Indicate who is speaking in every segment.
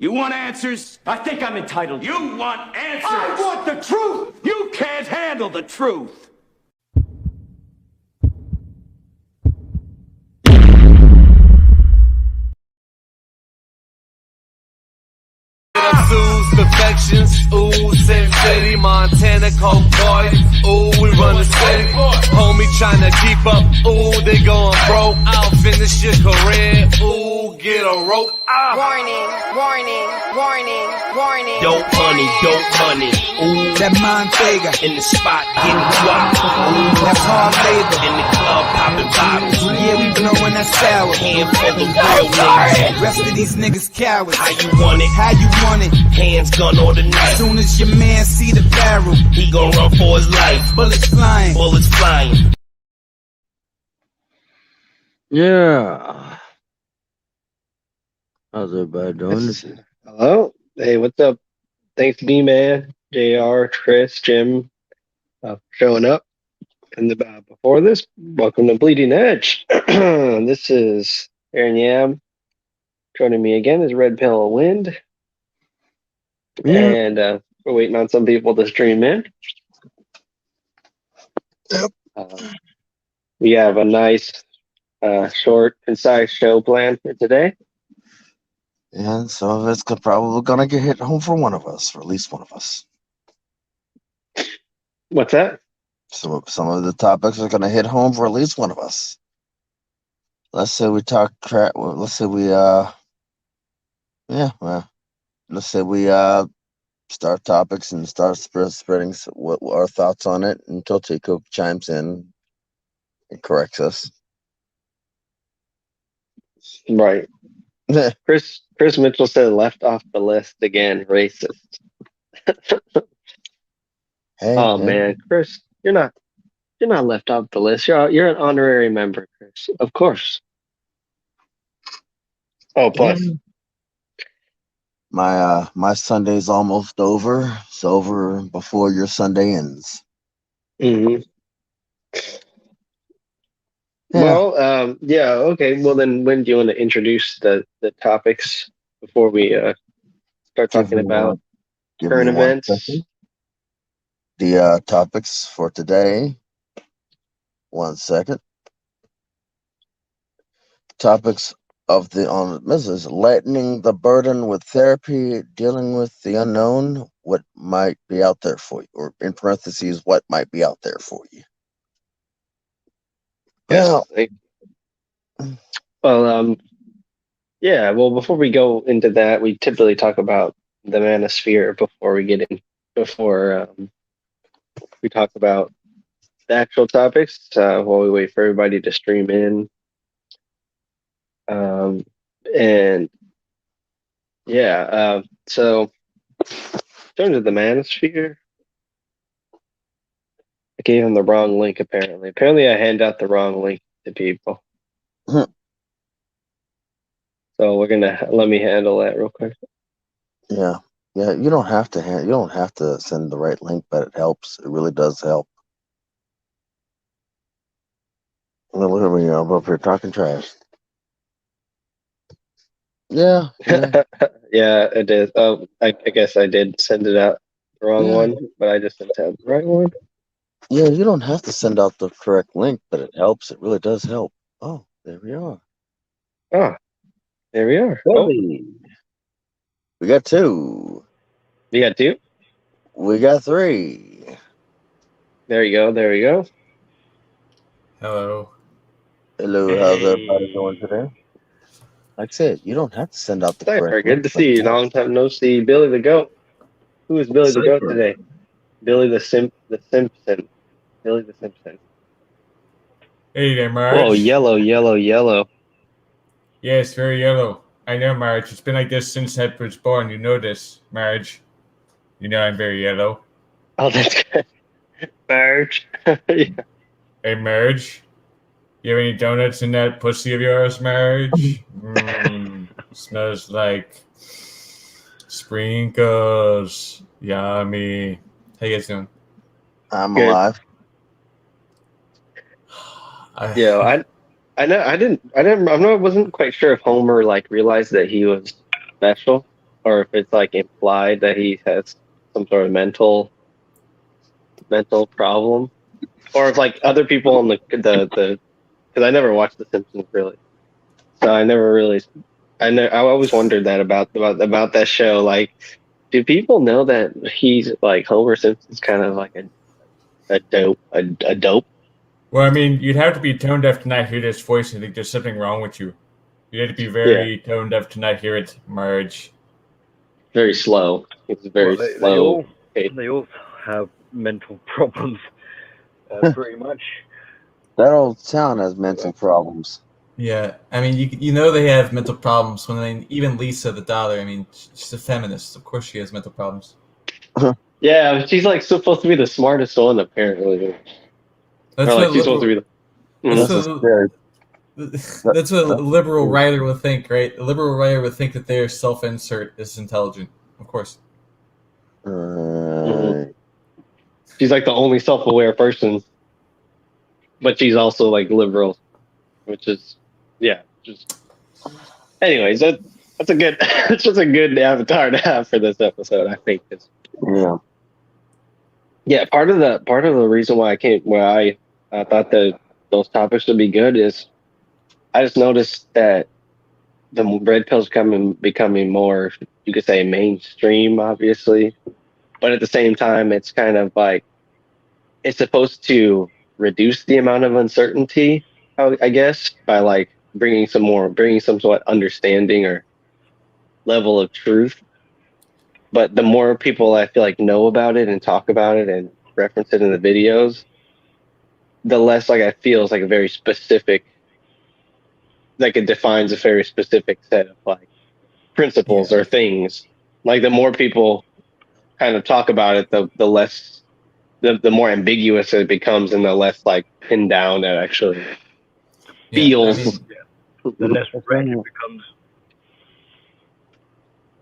Speaker 1: You want answers?
Speaker 2: I think I'm entitled.
Speaker 1: You want answers?
Speaker 2: I want the truth!
Speaker 1: You can't handle the truth.
Speaker 3: Perfections, ooh, Sin City, Montana, Coke Boys, ooh, we run the city, homie tryna keep up, ooh, they going broke, I'll finish your career, ooh, get a rope,
Speaker 4: Warning, warning, warning, warning.
Speaker 5: Dope money, ooh,
Speaker 6: That Montega,
Speaker 5: in the spot, getting guap, ooh,
Speaker 6: that's hard labor.
Speaker 5: in the club, popping bottles,
Speaker 6: Yeah, we blowing that sour.
Speaker 5: handful of real niggas,
Speaker 6: Rest of these niggas cowards.
Speaker 5: how you want it,
Speaker 6: How you want it?
Speaker 5: hands gun or the knife,
Speaker 6: Soon as your man see the barrel,
Speaker 5: he gon' run for his life,
Speaker 6: bullets flying.
Speaker 5: bullets flying.
Speaker 7: Yeah. How's everybody doing?
Speaker 8: Hello. Hey, what's up? Thanks, B-Man, JR, Chris, Jim, for showing up. And before this, welcome to Bleeding Edge. This is Aaron Yam. Joining me again is Red Pill Wind.
Speaker 7: Yeah.
Speaker 8: And we're waiting on some people to stream in.
Speaker 7: Yep.
Speaker 8: We have a nice, short, concise show planned for today.
Speaker 7: And some of it's probably gonna get hit home for one of us, or at least one of us.
Speaker 8: What's that?
Speaker 7: Some of the topics are gonna hit home for at least one of us. Let's say we talk crap. Let's say we let's say we start topics and start spreading what our thoughts on it until Tico chimes in and corrects us.
Speaker 8: Right. Chris Mitchell said left off the list again, racist.
Speaker 7: Hey,
Speaker 8: Oh
Speaker 7: hey.
Speaker 8: man, Chris, you're not left off the list. You're an honorary member, Chris. Of course. Oh, plus.
Speaker 7: My Sunday's almost over. It's over before your Sunday ends.
Speaker 8: Mm-hmm.
Speaker 7: Yeah.
Speaker 8: Well, yeah, okay. Well, then when do you want to introduce the topics before we start talking about current events?
Speaker 7: Second. The topics for today. 1 second. Topics of this is lightening the burden with therapy, dealing with the unknown, what might be out there for you, or in parentheses, what might be out there for you. Yeah.
Speaker 8: Well, yeah. Well, before we go into that, we typically talk about the manosphere before we talk about the actual topics. While we wait for everybody to stream in. And yeah, so in terms of the manosphere, I gave him the wrong link apparently. Apparently I hand out the wrong link to people.
Speaker 7: Mhm.
Speaker 8: So let me handle that real quick.
Speaker 7: Yeah. You don't have to send the right link, but it helps. It really does help. Well, look at me, I'm up here talking trash. Yeah.
Speaker 8: Yeah, it is. Oh, I guess I did send it out the wrong one, but I just sent out the right one.
Speaker 7: Yeah, you don't have to send out the correct link, but it helps. It really does help. Oh, there we are.
Speaker 8: Ah, there we are. Oh,
Speaker 7: we got 2.
Speaker 8: you got 2?
Speaker 7: We got 3.
Speaker 8: There you go. There you go.
Speaker 9: Hello.
Speaker 7: Hello, how's everybody doing today? Like I said, you don't have to send out the correct
Speaker 8: Cypher,
Speaker 7: link.
Speaker 8: good to see you. Long time no see. Billy the Goat. Who is Billy the Goat today? Billy the Simpson. Billy the Simpson.
Speaker 9: Hey there, Marge.
Speaker 8: Oh, yellow.
Speaker 9: Yes, very yellow. I know, Marge. It's been like this since Ed was born. You know this, Marge. You know I'm very yellow.
Speaker 8: Oh, that's good. Marge. Yeah.
Speaker 9: Hey, Marge. You have any donuts in that pussy of yours, Marge? Smells like sprinkles. Yummy. How you guys doing?
Speaker 7: I'm
Speaker 8: Good.
Speaker 7: alive.
Speaker 8: Yeah, I wasn't quite sure if Homer realized that he was special. or if it's like implied that he has some sort of mental problem, or if like other people on the because I never watched The Simpsons really, so I never really I always wondered that about that show. Like, do people know that he's like Homer Simpson's kind of like a dope?
Speaker 9: Well, I mean, you'd have to be tone deaf to not hear this voice and think there's something wrong with you. You have to be very tone deaf to not hear it, Marge.
Speaker 8: Very slow. It's very slow.
Speaker 10: They all have mental problems, pretty much.
Speaker 7: That old town has mental problems.
Speaker 11: Yeah, I mean, you know they have mental problems when even Lisa, the daughter, I mean, she's a feminist. Of course she has mental problems.
Speaker 8: Yeah, she's like supposed to be the smartest one, apparently.
Speaker 11: That's
Speaker 8: or, like,
Speaker 11: what
Speaker 8: she's supposed to be
Speaker 11: that's what a liberal writer would think, right? A liberal writer would think that their self-insert is intelligent, of course.
Speaker 8: She's like the only self-aware person, but she's also like liberal, which is just. Anyways, that's a good that's just a good avatar to have for this episode, I think. Yeah, part of the reason why I thought that those topics would be good is I just noticed that the red pill's becoming more, you could say, mainstream, obviously, but at the same time, it's kind of like it's supposed to reduce the amount of uncertainty, I guess, by like bringing some sort of understanding or level of truth. But the more people I feel like know about it and talk about it and reference it in the videos, the less like I feel it's like a very specific, like it defines a very specific set of like principles or things. Like the more people kind of talk about it, the less, the more ambiguous it becomes, and the less like pinned down it actually feels.
Speaker 10: The less red it becomes.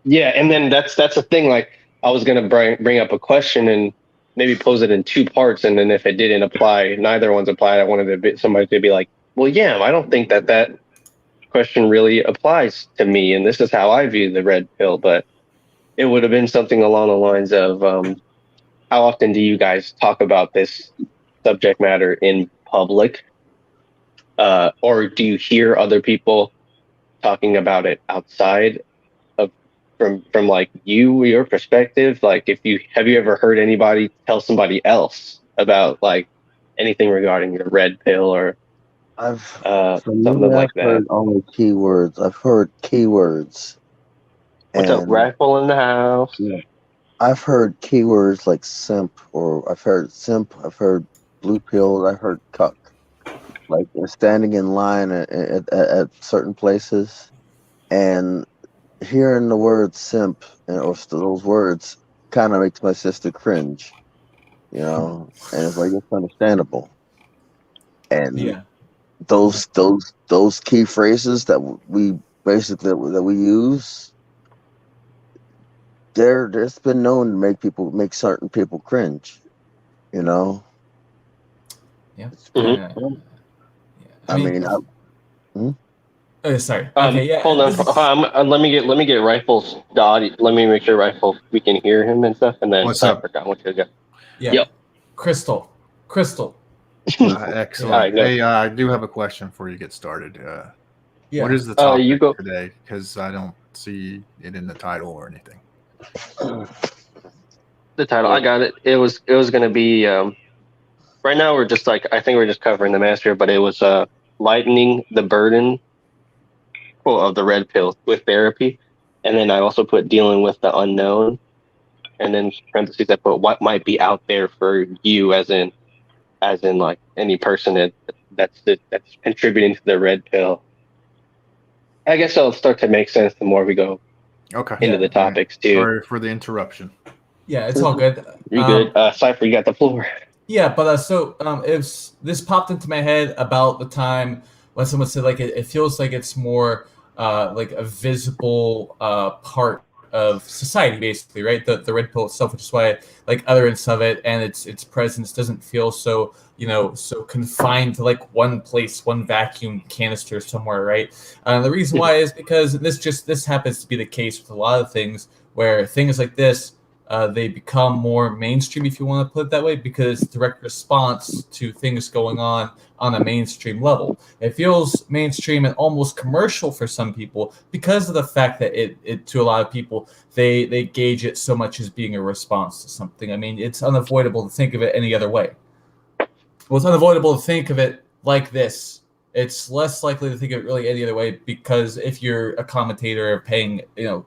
Speaker 8: Yeah, and then that's the thing. Like I was gonna bring up a question and maybe pose it in two parts, and then if it didn't apply, neither one's applied. I wanted somebody to be like, "Well, yeah, I don't think that question really applies to me, and this is how I view the red pill." But it would have been something along the lines of, "How often do you guys talk about this subject matter in public, or do you hear other people talking about it outside?" From like your perspective, like have you ever heard anybody tell somebody else about like anything regarding your red pill or something like that?
Speaker 7: Heard only keywords. I've heard keywords.
Speaker 8: What's up, Rifle in the house?
Speaker 7: Yeah. I've heard keywords like simp, or I've heard simp. I've heard blue pill. I heard cuck. Like standing in line at certain places, and hearing the word simp or those words kind of makes my sister cringe, and it's like, it's understandable. And those key phrases that we use, it's been known to make certain people cringe,
Speaker 11: Yeah.
Speaker 7: I mean,
Speaker 11: oh, sorry. Okay, yeah.
Speaker 8: Hold on. Let me get Rifle's audio. Let me make sure Rifle we can hear him and stuff, and then
Speaker 12: What's up?
Speaker 11: Yeah.
Speaker 8: Yep.
Speaker 11: Crystal.
Speaker 12: Excellent.
Speaker 8: Right,
Speaker 12: hey, I do have a question before you get started. What is the topic today? Because I don't see it in the title or anything.
Speaker 8: The title, I got it. It was going to be. Right now, we're just like, I think we're just covering the master, but it was lightening the burden of the red pill with therapy, and then I also put dealing with the unknown, and then parentheses I put what might be out there for you, as in like any person that's contributing to the red pill. I guess it'll start to make sense the more we go into the topics too.
Speaker 12: Sorry for the interruption.
Speaker 11: Yeah, it's all good.
Speaker 8: You're good. Cypher, you got the floor.
Speaker 11: Yeah, but this popped into my head about the time when someone said like it feels like it's more like a visible part of society, basically, right? The red pill itself, which is why I like utterance of it and its presence doesn't feel so, so confined to like one place, one vacuum canister somewhere, right? The reason why is because this happens to be the case with a lot of things, where things like this, they become more mainstream, if you want to put it that way, because direct response to things going on a mainstream level. It feels mainstream and almost commercial for some people because of the fact that it to a lot of people, they gauge it so much as being a response to something. I mean, it's unavoidable to think of it any other way. Well, it's unavoidable to think of it like this. It's less likely to think of it really any other way, because if you're a commentator or paying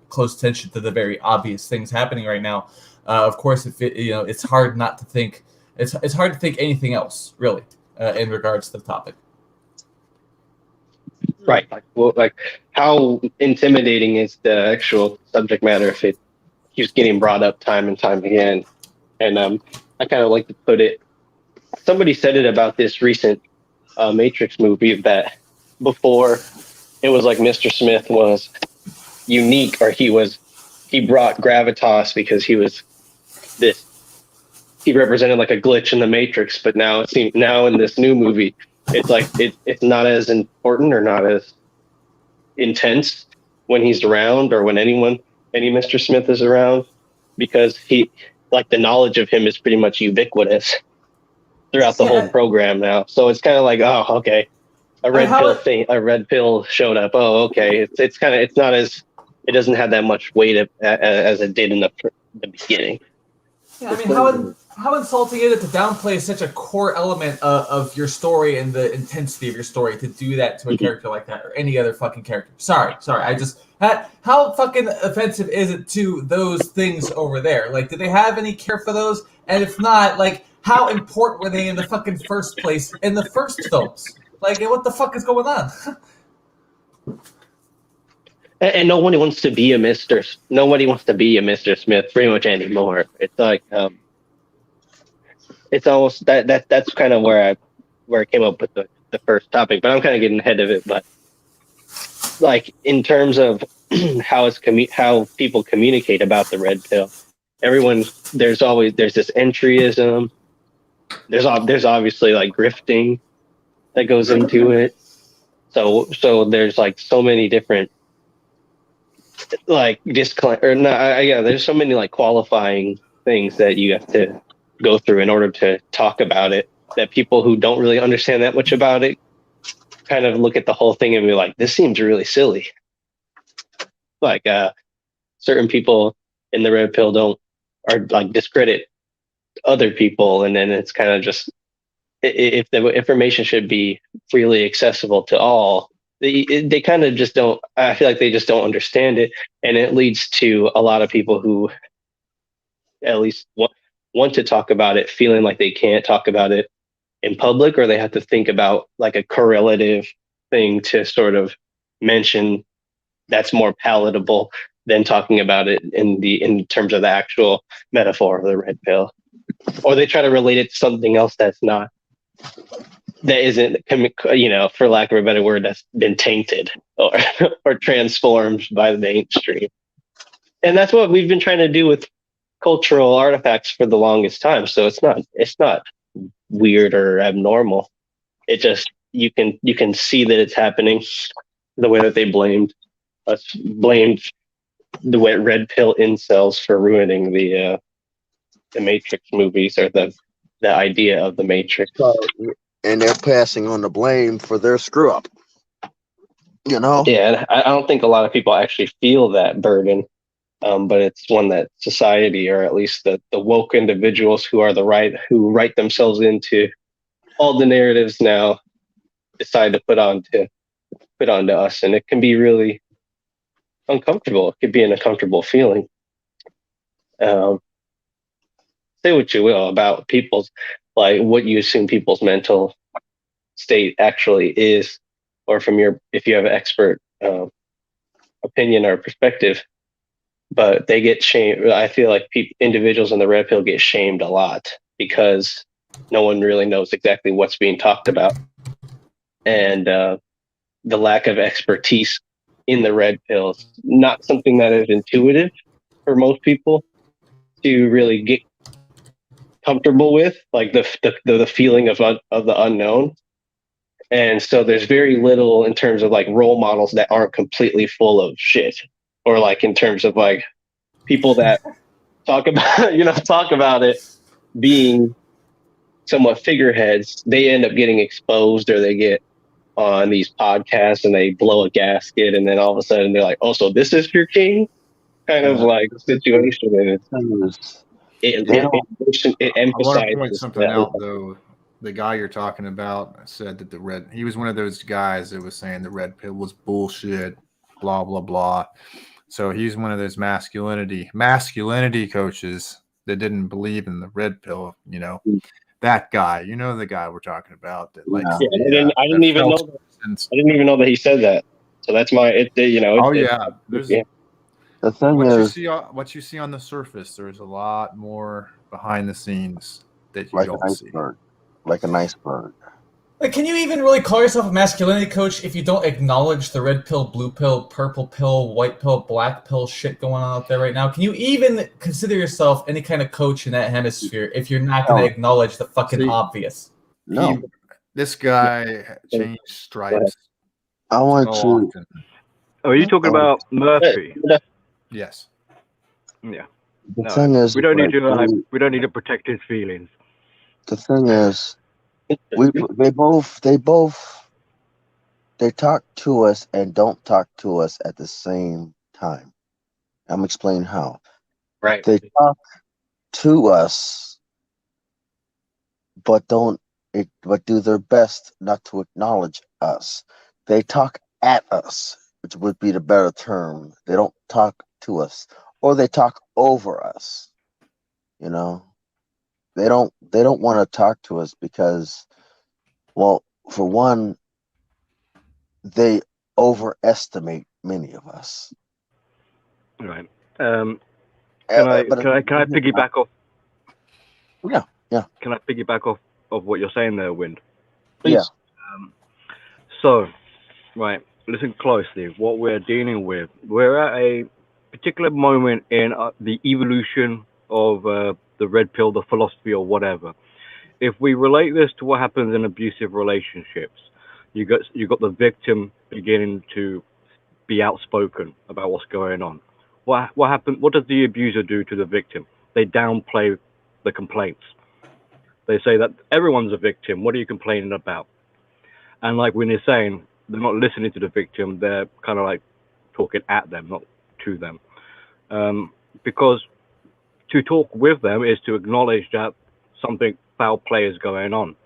Speaker 11: close attention to the very obvious things happening right now, of course, it's hard not to think. It's hard to think anything else really in regards to the topic.
Speaker 8: Right. Like how intimidating is the actual subject matter if it keeps getting brought up time and time again? And I kind of like to put it. Somebody said it about this recent Matrix movie, that before it was like Mr. Smith was unique, or he brought gravitas because he represented like a glitch in the Matrix. But now it seems, now in this new movie, it's like it's not as important or not as intense when he's around, or when any Mr. Smith is around, because he, like, the knowledge of him is pretty much ubiquitous throughout the whole program now. So it's kind of like, oh, okay, a red pill showed up. Oh, okay. It doesn't have that much weight as it did in the beginning.
Speaker 11: Yeah, I mean, how insulting is it to downplay such a core element of your story and the intensity of your story, to do that to a character like that, or any other fucking character? Sorry. How fucking offensive is it to those things over there? Like, did they have any care for those? And if not, like, how important were they in the fucking first place in the first films? Like, what the fuck is going on?
Speaker 8: And nobody wants to be a Mr. Smith pretty much anymore. It's like it's almost that's kind of where I came up with the first topic, but I'm kind of getting ahead of it. But like, in terms of how people communicate about the red pill, there's this entryism. There's obviously like grifting that goes into it. So there's like so many different like there's so many like qualifying things that you have to go through in order to talk about it, that people who don't really understand that much about it kind of look at the whole thing and be like, this seems really silly. Like certain people in the red pill discredit other people, and then it's kind of just, if the information should be freely accessible to all, they kind of just don't. I feel like they just don't understand it, and it leads to a lot of people who at least want to talk about it feeling like they can't talk about it in public, or they have to think about like a correlative thing to sort of mention that's more palatable than talking about it in terms of the actual metaphor of the red pill. Or they try to relate it to something else that isn't, for lack of a better word, that's been tainted or transformed by the mainstream. And that's what we've been trying to do with cultural artifacts for the longest time. So it's not weird or abnormal. It just, you can see that it's happening. The way that they blamed the red pill incels for ruining the Matrix movies, or the idea of the Matrix.
Speaker 7: And they're passing on the blame for their screw up.
Speaker 8: Yeah, and I don't think a lot of people actually feel that burden, but it's one that society, or at least the woke individuals who write themselves into all the narratives now, decide to put onto us, and it can be really uncomfortable. It could be an uncomfortable feeling. Say what you will about people's, like, what you assume people's mental state actually is, or if you have an expert opinion or perspective, but they get shamed. I feel like individuals in the red pill get shamed a lot because no one really knows exactly what's being talked about, and the lack of expertise in the red pill is not something that is intuitive, for most people to really get comfortable with, like the feeling of the unknown. And so there's very little in terms of like role models that aren't completely full of shit, or like in terms of like people that talk about it being somewhat figureheads. They end up getting exposed, or they get on these podcasts and they blow a gasket, and then all of a sudden they're like, "Oh, so this is your king," kind of like situation. And it
Speaker 12: I want to point
Speaker 8: emphasizes
Speaker 12: something out though. The guy you're talking about said that he was one of those guys that was saying the red pill was bullshit, blah blah blah. So he's one of those masculinity coaches that didn't believe in the red pill. You know, that guy. You know the guy we're talking about. That likes.
Speaker 8: Yeah, I didn't even know that he said that. So that's my.
Speaker 7: The thing is,
Speaker 12: what you see on the surface, there's a lot more behind the scenes that you
Speaker 7: like
Speaker 12: don't
Speaker 7: an
Speaker 12: see.
Speaker 7: iceberg, like an iceberg.
Speaker 11: Like, can you even really call yourself a masculinity coach if you don't acknowledge the red pill, blue pill, purple pill, white pill, black pill shit going on out there right now? Can you even consider yourself any kind of coach in that hemisphere if you're not going to acknowledge the fucking obvious?
Speaker 7: No.
Speaker 12: This guy changed stripes.
Speaker 7: I want you.
Speaker 10: Oh, are you talking about Murphy?
Speaker 12: Yes.
Speaker 10: Yeah.
Speaker 7: The thing is,
Speaker 10: we don't need to protect his feelings.
Speaker 7: The thing is, they talk to us and don't talk to us at the same time. I'm explaining how.
Speaker 8: Right.
Speaker 7: They talk to us, but do their best not to acknowledge us. They talk at us, which would be the better term. They don't talk to us, or they talk over us. You know, they don't want to talk to us because, well, for one, they overestimate many of us.
Speaker 10: Right. Can I piggyback off?
Speaker 7: Yeah.
Speaker 10: Can I piggyback off of what you're saying there, Wind?
Speaker 7: Please.
Speaker 10: Yeah. So, right, listen closely. What we're dealing with, we're at a particular moment in the evolution of the red pill, the philosophy, or whatever. If we relate this to what happens in abusive relationships, you got the victim beginning to be outspoken about what's going on. What happened? What does the abuser do to the victim? They downplay the complaints. They say that everyone's a victim. What are you complaining about? And like when you're saying, they're not listening to the victim. They're kind of like talking at them, not to them. Because to talk with them is to acknowledge that something foul play is going on.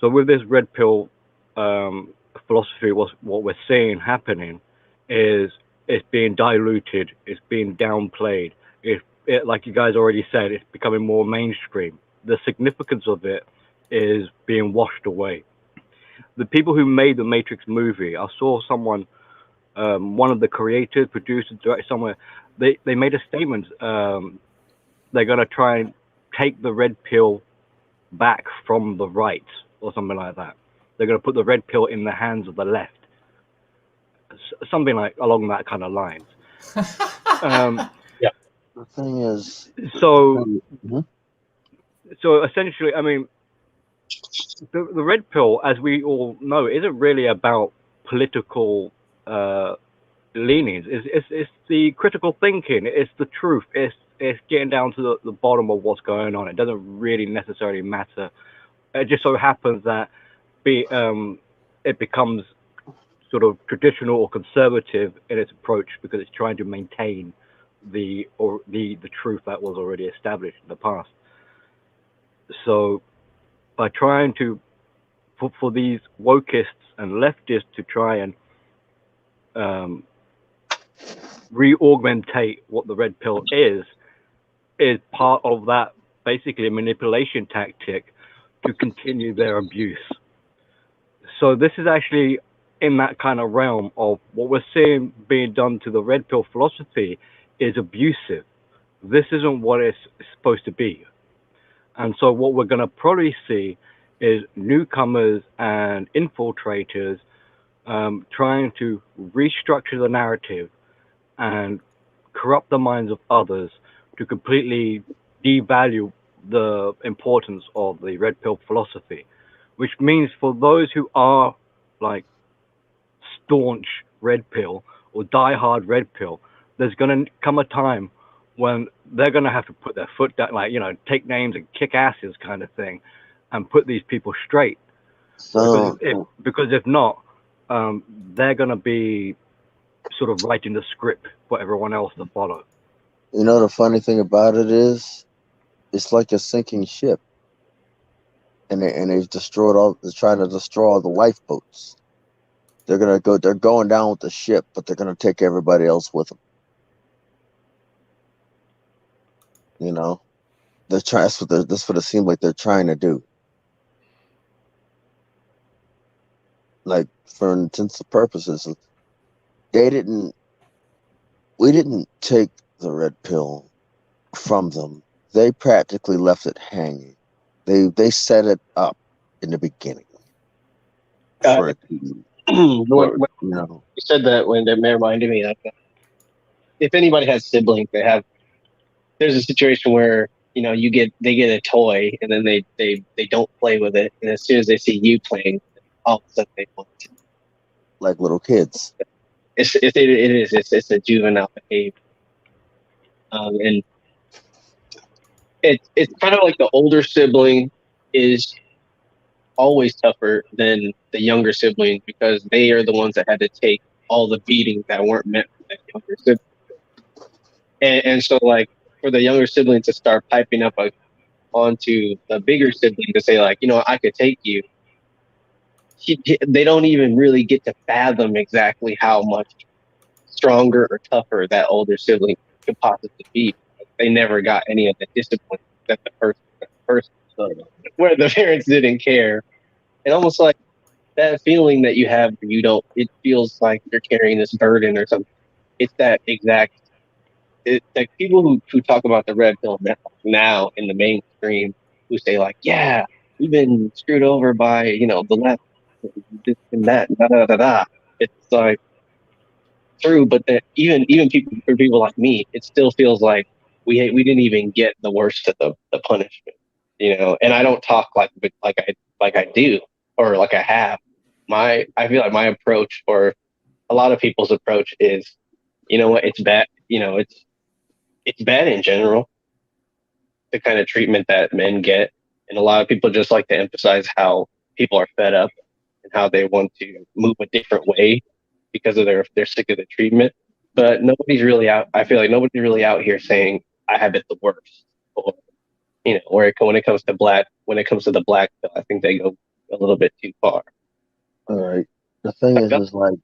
Speaker 10: So with this red pill philosophy, what we're seeing happening is it's being diluted, it's being downplayed. It, like you guys already said, it's becoming more mainstream. The significance of it is being washed away. The people who made the Matrix movie, I saw someone, one of the creators, producers, directors somewhere, they made a statement. They're going to try and take the red pill back from the right or something like that. They're going to put the red pill in the hands of the left. Something like along that kind of lines.
Speaker 8: Yeah.
Speaker 7: The thing is,
Speaker 10: so essentially, I mean, the red pill, as we all know, isn't really about political leanings. It's the critical thinking. It's the truth. It's getting down to the bottom of what's going on. It doesn't really necessarily matter. It just so happens that it becomes sort of traditional or conservative in its approach because it's trying to maintain the truth that was already established in the past. So by trying to for these wokeists and leftists to try and re-augmentate what the red pill is part of that basically a manipulation tactic to continue their abuse. So this is actually in that kind of realm of what we're seeing being done to the red pill philosophy is abusive. This isn't what it's supposed to be. And so what we're going to probably see is newcomers and infiltrators trying to restructure the narrative and corrupt the minds of others to completely devalue the importance of the red pill philosophy, which means for those who are like staunch red pill or diehard red pill, there's going to come a time when they're going to have to put their foot down, like, you know, take names and kick asses kind of thing, and put these people straight.
Speaker 7: So
Speaker 10: Because if not, they're going to be sort of writing the script for everyone else to follow.
Speaker 7: you know the funny thing about it is, it's like a sinking ship, and they've destroyed all. They're trying to destroy all the lifeboats. They're going down with the ship, but they're gonna take everybody else with them. You know, they're trying. That's what it seems like they're trying to do. Like, for intents purposes, we didn't take the red pill from them. They practically left it hanging. They set it up in the beginning for it to,
Speaker 8: You
Speaker 7: know.
Speaker 8: said that when it reminded me that if anybody has siblings, there's a situation where, you know, they get a toy and then they don't play with it, and as soon as they see you playing, all of a sudden they want to.
Speaker 7: Like little kids.
Speaker 8: It's a juvenile behavior, and it's kind of like the older sibling is always tougher than the younger sibling because they are the ones that had to take all the beatings that weren't meant for that younger sibling. And so, like, for the younger sibling to start piping up onto the bigger sibling to say, like, you know, I could take you, they don't even really get to fathom exactly how much stronger or tougher that older sibling could possibly be. They never got any of the discipline that the first where the parents didn't care. And almost like that feeling that you have, it feels like you're carrying this burden or something. It's that exact, like people who talk about the red pill now in the mainstream, who say, like, yeah, we've been screwed over by, you know, the left, this and that, da da da da. It's like true, but even people like me, it still feels like we didn't even get the worst of the punishment, you know. And I don't talk like I do or like I have. I feel like my approach, or a lot of people's approach, is, you know what, it's bad. You know, it's bad in general, the kind of treatment that men get, and a lot of people just like to emphasize how people are fed up and how they want to move a different way because of they're sick of the treatment. But nobody's really out. I feel like nobody's really out here saying I have it the worst, or, you know, when it comes to the black pill, I think they go a little bit too far.
Speaker 7: All right. The thing is like,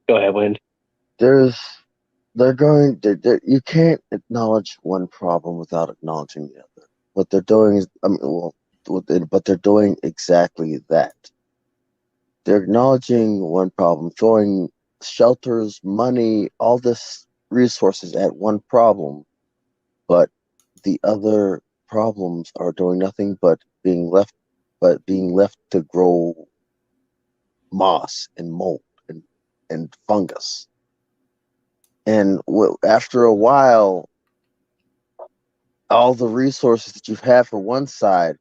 Speaker 8: go ahead, Wind.
Speaker 7: You can't acknowledge one problem without acknowledging the other. What they're doing is, but they're doing exactly that. They're acknowledging one problem, throwing shelters, money, all this resources at one problem, but the other problems are doing nothing but being left to grow moss and mold and fungus. And after a while, all the resources that you've had for one side,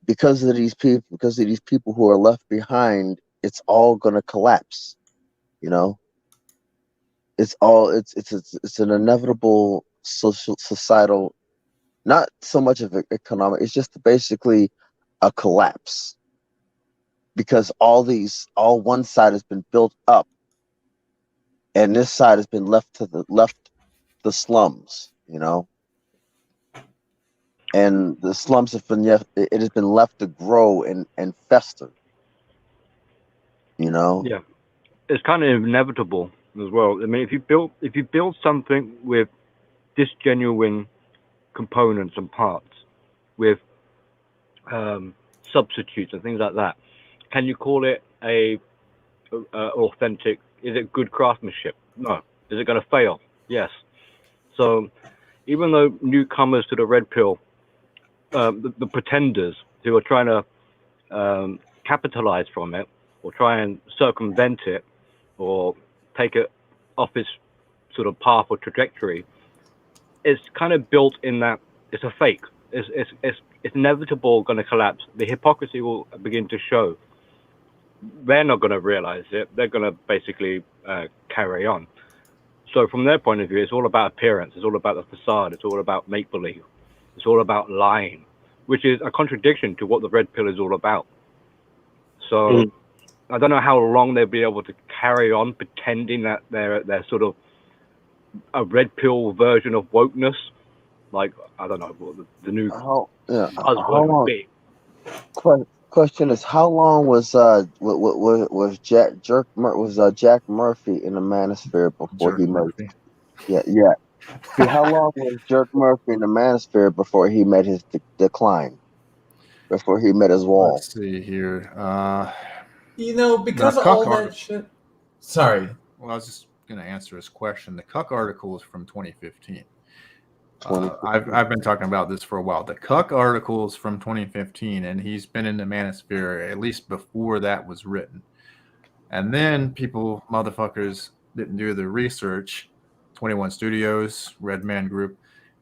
Speaker 7: because of these people who are left behind, it's all going to collapse. You know, it's an inevitable societal, not so much of economic. It's just basically a collapse, because all one side has been built up, and this side has been left the slums. You know. And the slums has been left to grow and fester. You know?
Speaker 10: Yeah. It's kind of inevitable as well. I mean, if you build something with disgenuine components and parts, with substitutes and things like that, can you call it a authentic? Is it good craftsmanship? No. Is it going to fail? Yes. So even though newcomers to the red pill, the pretenders who are trying to capitalize from it, or try and circumvent it, or take it off its sort of path or trajectory, it's kind of built in that it's a fake. It's inevitable going to collapse. The hypocrisy will begin to show. They're not going to realize it. They're going to basically carry on. So from their point of view, it's all about appearance. It's all about the facade. It's all about make-believe. It's all about lying, which is a contradiction to what the red pill is all about. So I don't know how long they'll be able to carry on pretending that they're sort of a red pill version of wokeness. Like, I don't know what the new buzzword would be.
Speaker 7: Question is, how long was Jack Murphy in the Manosphere before he met? Yeah. See, how long was Jerk Murphy in the Manosphere before he met his decline? Before he met his wall?
Speaker 12: Let's see here.
Speaker 11: Because of all that shit. Sorry.
Speaker 12: Well, I was just going to answer his question. The Cuck article is from 2015. I've been talking about this for a while. The Cuck article is from 2015, and he's been in the Manosphere at least before that was written. And then motherfuckers didn't do the research. 21 Studios, Red Man Group,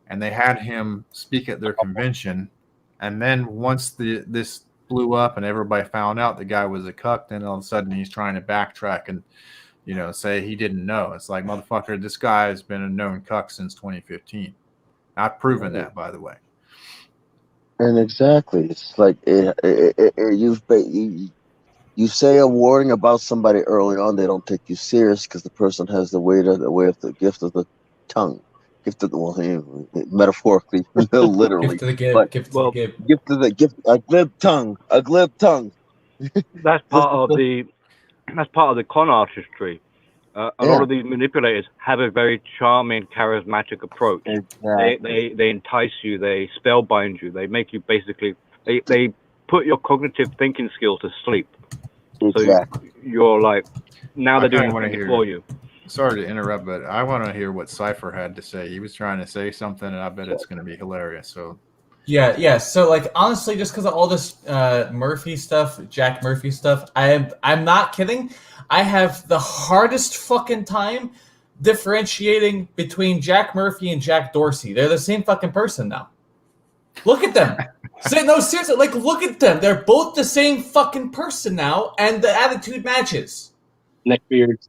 Speaker 12: and they had him speak at their convention. And then once this blew up and everybody found out the guy was a cuck, then all of a sudden he's trying to backtrack and say he didn't know. It's like, motherfucker, this guy has been a known cuck since 2015. I've proven that, by the way.
Speaker 7: And exactly, it's like you say a warning about somebody early on, they don't take you serious because the person has the gift of the tongue, metaphorically, literally, a glib tongue.
Speaker 10: That's part of the con artistry. A lot of these manipulators have a very charming, charismatic approach. Exactly. They entice you, they spellbind you, they make you basically they put your cognitive thinking skills to sleep.
Speaker 7: Exactly.
Speaker 10: So you're like, now they're doing it for you.
Speaker 12: Sorry to interrupt, but I want to hear what Cypher had to say. He was trying to say something, and I bet it's going to be hilarious. So,
Speaker 11: yeah. So, like, honestly, just because of all this Murphy stuff, Jack Murphy stuff, I'm not kidding. I have the hardest fucking time differentiating between Jack Murphy and Jack Dorsey. They're the same fucking person now. Look at them. No, seriously, like, look at them. They're both the same fucking person now, and the attitude matches.
Speaker 8: Neckbeards.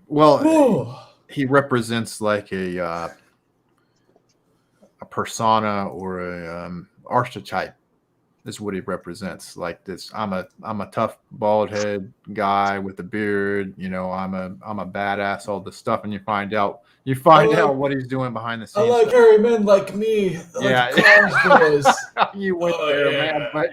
Speaker 12: Well, he represents like a persona or a archetype. Is what he represents. Like this, I'm a tough bald head guy with a beard. I'm a badass. All this stuff, and you find out what he's doing behind the scenes.
Speaker 11: I like hairy men like me.
Speaker 12: You went there, man. But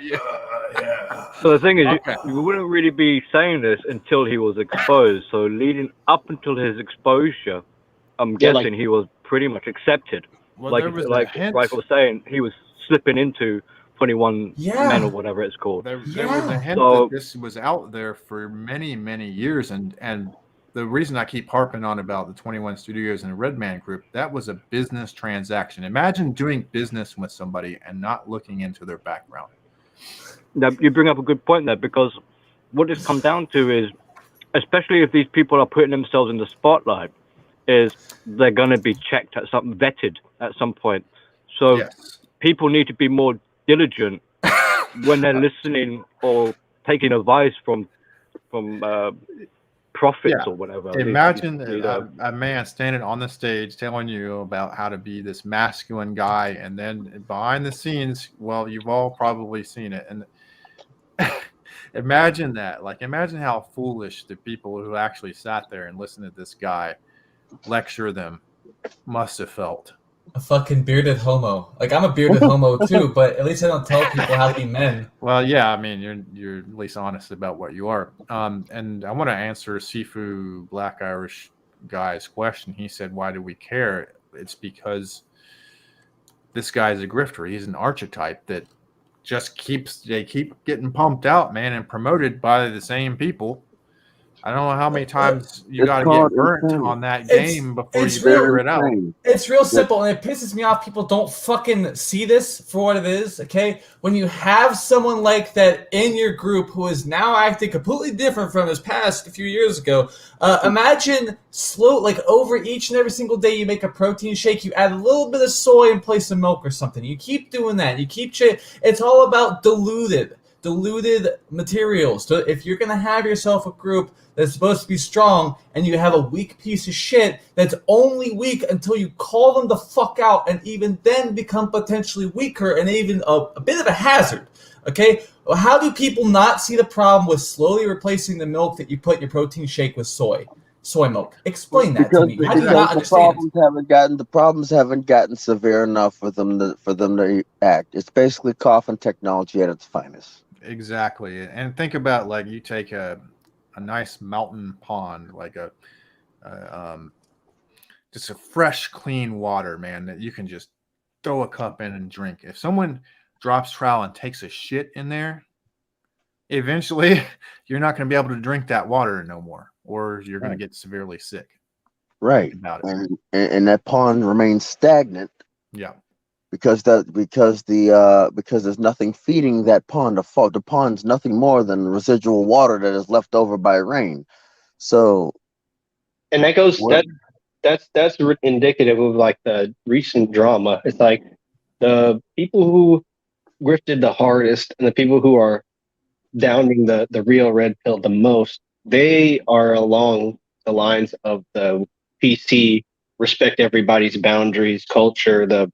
Speaker 10: So the thing is, you wouldn't really be saying this until he was exposed. So leading up until his exposure, I'm guessing he was pretty much accepted.
Speaker 12: Well,
Speaker 10: like Rifle was saying, he was slipping into 21 men or whatever it's called.
Speaker 12: There was a hint that this was out there for many, many years, and the reason I keep harping on about the 21 Studios and the Red Man Group, that was a business transaction. Imagine doing business with somebody and not looking into their background.
Speaker 10: Now, you bring up a good point there, because what it's come down to is, especially if these people are putting themselves in the spotlight, is they're going to be checked vetted at some point. So people need to be more diligent when they're listening or taking advice from prophets or whatever.
Speaker 12: Imagine a man standing on the stage telling you about how to be this masculine guy, and then behind the scenes, well, you've all probably seen it. And imagine that. Like, imagine how foolish the people who actually sat there and listened to this guy lecture them must have felt.
Speaker 11: A fucking bearded homo. Like, I'm a bearded homo too, but at least I don't tell people how to be men.
Speaker 12: Well, yeah, I mean, you're at least honest about what you are. And I want to answer Sifu Black Irish guy's question. He said, "Why do we care?" It's because this guy's a grifter. He's an archetype that just keep getting pumped out, man, and promoted by the same people. I don't know how many times you
Speaker 7: It's
Speaker 12: got to
Speaker 7: called
Speaker 12: get burnt
Speaker 7: insanity.
Speaker 12: on that game before you
Speaker 11: it's real-
Speaker 12: figure it out.
Speaker 7: Insane.
Speaker 11: It's real simple, and it pisses me off. People don't fucking see this for what it is, okay? When you have someone like that in your group who is now acting completely different from his past a few years ago, imagine over each and every single day you make a protein shake, you add a little bit of soy in place of milk or something. You keep doing that. It's all about diluted materials. So if you're going to have yourself a group that's supposed to be strong and you have a weak piece of shit that's only weak until you call them the fuck out and even then become potentially weaker and even a bit of a hazard, okay? How do people not see the problem with slowly replacing the milk that you put in your protein shake with soy milk? Explain that to me. How do you not understand?
Speaker 7: The problems haven't gotten severe enough for them to act. It's basically coffin technology at its finest.
Speaker 12: Exactly. And think about, like, you take a nice mountain pond, like just a fresh, clean water, man, that you can just throw a cup in and drink. If someone drops trowel and takes a shit in there, eventually you're not going to be able to drink that water no more, or you're going to get severely sick.
Speaker 7: Right.
Speaker 12: About it.
Speaker 7: And that pond remains stagnant.
Speaker 12: Yeah.
Speaker 7: Because there's nothing feeding that pond. The pond's nothing more than residual water that is left over by rain. So,
Speaker 8: and that goes that's indicative of like the recent drama. It's like the people who grifted the hardest and the people who are downing the real red pill the most, they are along the lines of the PC respect everybody's boundaries culture, the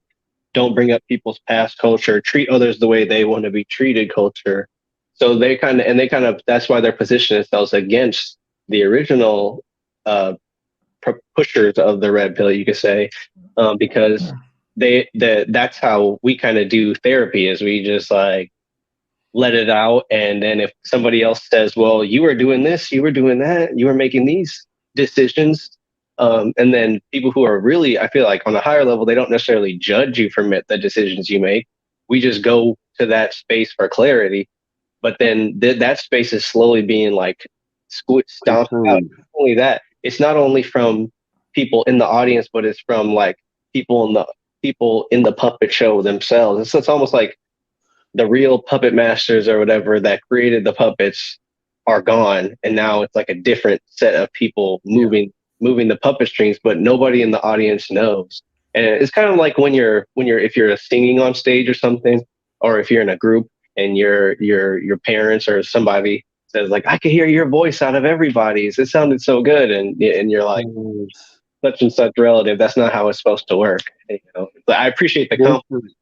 Speaker 8: don't bring up people's past culture, treat others the way they want to be treated culture. So they kind of that's why they're positioning themselves against the original pushers of the red pill, you could say, because that's how we kind of do therapy, is we just like let it out. And then if somebody else says, well, you were doing this, you were doing that, you were making these decisions, and then people who are really, I feel like on a higher level, they don't necessarily judge you for the decisions you make. We just go to that space for clarity. But then that space is slowly being like stomped out. Not only that, it's not only from people in the audience, but it's from like people in the puppet show themselves. So it's almost like the real puppet masters or whatever that created the puppets are gone, and now it's like a different set of people moving the puppet strings, but nobody in the audience knows. And it's kind of like if you're singing on stage or something, or if you're in a group and your parents or somebody says like, I could hear your voice out of everybody's, it sounded so good, and you're like, such and such relative, that's not how it's supposed to work. You know? But I appreciate the compliment.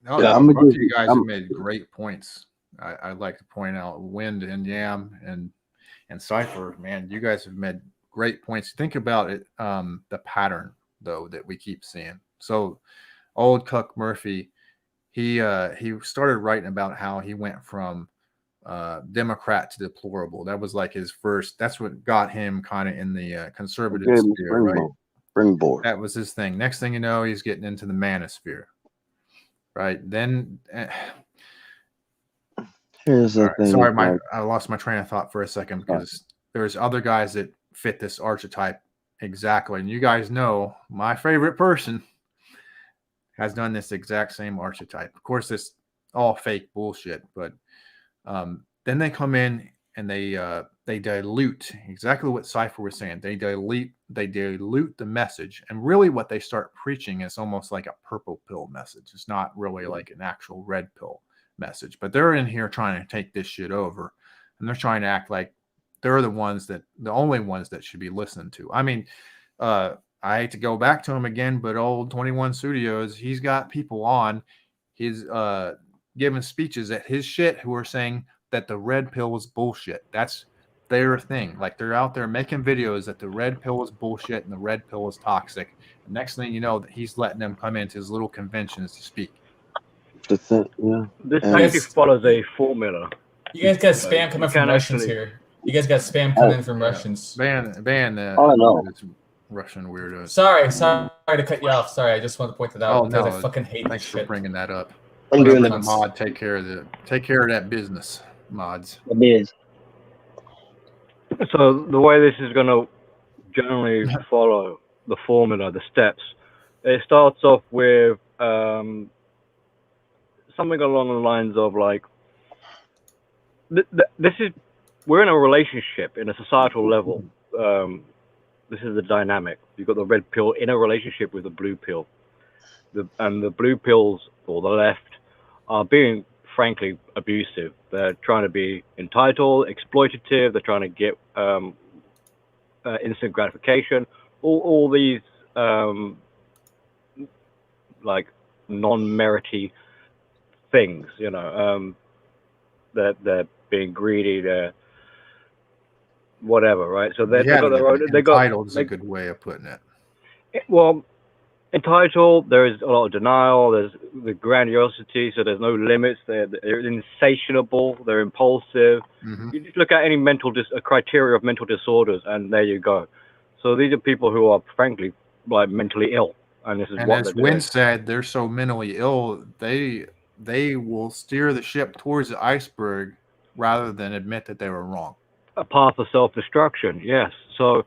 Speaker 12: No, both of you guys have made great points. I'd like to point out Wind and Yam and Cypher, man, you guys have made great points. Think about it, the pattern though that we keep seeing. So old Cuck Murphy, he started writing about how he went from Democrat to deplorable. That was like his first. That's what got him kind of in the conservative sphere, right?
Speaker 7: Springboard.
Speaker 12: That was his thing. Next thing you know, he's getting into the manosphere, right? Then
Speaker 7: here's the thing.
Speaker 12: Sorry, I lost my train of thought for a second because there's other guys that fit this archetype exactly, and you guys know my favorite person has done this exact same archetype. Of course, it's all fake bullshit, but then they come in and they dilute exactly what Cypher was saying. They dilute the message, and really what they start preaching is almost like a purple pill message. It's not really like an actual red pill message, but they're in here trying to take this shit over, and they're trying to act like they're the only ones that should be listened to. I mean, I hate to go back to him again, but old 21 Studios, he's got people on. He's giving speeches at his shit who are saying that the red pill was bullshit. That's their thing. Like, they're out there making videos that the red pill is bullshit and the red pill is toxic. The next thing you know, that he's letting them come into his little conventions to speak.
Speaker 10: This tactic follows a formula.
Speaker 11: You guys got spam coming from Russians here. You guys got spam coming from Russians.
Speaker 12: Ban
Speaker 7: no.
Speaker 12: Russian weirdos.
Speaker 11: Sorry to cut you off. Sorry, I just wanted to point that out.
Speaker 12: Oh no,
Speaker 11: I fucking hate
Speaker 12: thanks
Speaker 11: this
Speaker 12: for
Speaker 11: shit.
Speaker 12: bringing that up.
Speaker 8: I'm doing the
Speaker 12: mod. Take care of that business, mods.
Speaker 8: The biz.
Speaker 10: So the way this is going to generally follow the formula, the steps, it starts off with something along the lines of like, this is, we're in a relationship in a societal level. This is the dynamic. You've got the red pill in a relationship with the blue pill. And the blue pills, or the left, are being frankly abusive. They're trying to be entitled, exploitative. They're trying to get instant gratification. All these like non-merity things, you know. They're being greedy. They're whatever, right? So they've got their own.
Speaker 12: Entitled is a good way of putting it.
Speaker 10: Well, entitled, there is a lot of denial, there's the grandiosity, so there's no limits, they're insatiable, they're impulsive. You just look at any a criteria of mental disorders, and there you go. So these are people who are frankly like mentally ill, and this is
Speaker 12: And
Speaker 10: what
Speaker 12: as
Speaker 10: they're
Speaker 12: Wynn
Speaker 10: doing.
Speaker 12: said, they're so mentally ill, they will steer the ship towards the iceberg rather than admit that they were wrong.
Speaker 10: A path of self-destruction, yes. So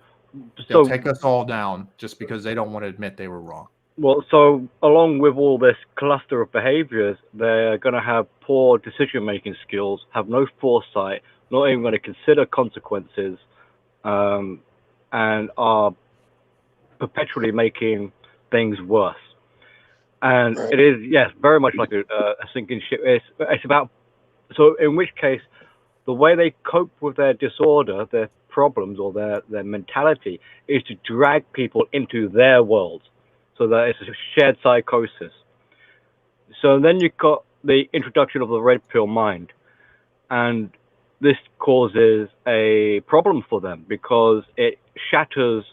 Speaker 12: they'll take us all down just because they don't want to admit they were wrong.
Speaker 10: Well, so along with all this cluster of behaviors, they're going to have poor decision-making skills, have no foresight, not even going to consider consequences, and are perpetually making things worse. And it is, yes, very much like a sinking ship. It's about, so in which case, the way they cope with their disorder, their problems, or their mentality, is to drag people into their world. So that it's a shared psychosis. So then you've got the introduction of the red pill mind. And this causes a problem for them because it shatters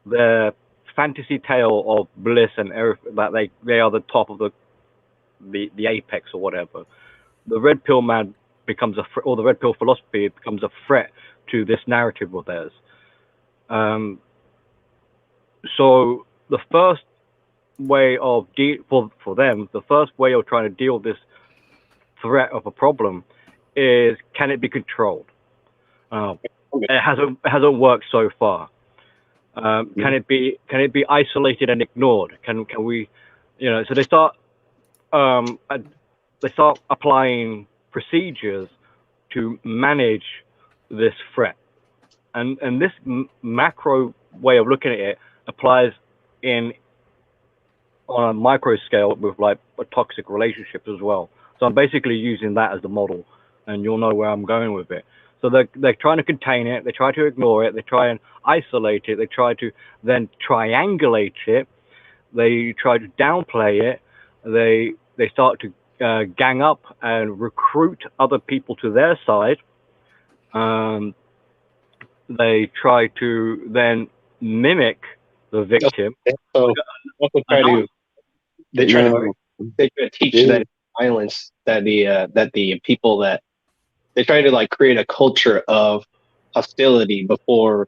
Speaker 10: their fantasy tale of bliss and everything, that they are the top of the apex or whatever. The red pill man becomes or the red pill philosophy becomes a threat to this narrative of theirs. So the first way of for them, the first way of trying to deal with this threat of a problem is, can it be controlled? It hasn't worked so far. Can it be isolated and ignored? Can we, you know? So they start applying procedures to manage this threat, and this macro way of looking at it applies on a micro scale with like a toxic relationship as well. So I'm basically using that as the model, and you'll know where I'm going with it. So they're trying to contain it, they try to ignore it, they try and isolate it, they try to then triangulate it, they try to downplay it, they start to gang up and recruit other people to their side. They try to then mimic the victim.
Speaker 8: So they try to teach that violence, that the people that they try to like create a culture of hostility before.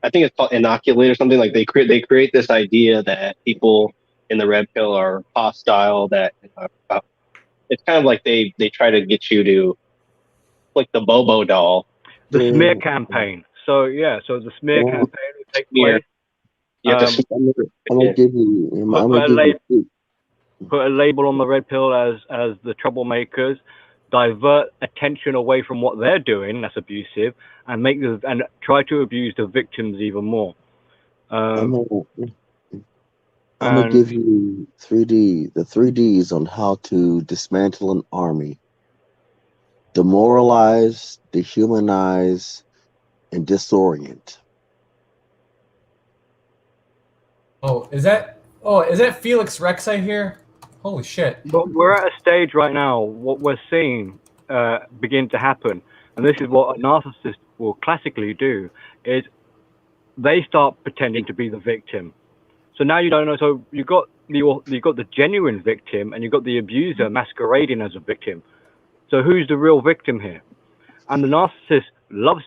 Speaker 8: I think it's called inoculate or something. Like they create this idea that people in the red pill are hostile. That it's kind of like they try to get you to click the Bobo doll.
Speaker 10: The smear campaign. So yeah, so the smear campaign would take place.
Speaker 7: I'm gonna give you.
Speaker 10: Put a label on the red pill as the troublemakers, divert attention away from what they're doing that's abusive, and and try to abuse the victims even more.
Speaker 7: I'm gonna give you the 3Ds on how to dismantle an army: demoralize, dehumanize, and disorient.
Speaker 11: Is that Felix Rex I hear? Holy shit.
Speaker 10: But we're at a stage right now, what we're seeing begin to happen, and this is what a narcissist will classically do, is they start pretending to be the victim. So now you don't know, so you've got the genuine victim, and you've got the abuser masquerading as a victim. So who's the real victim here? And the narcissist loves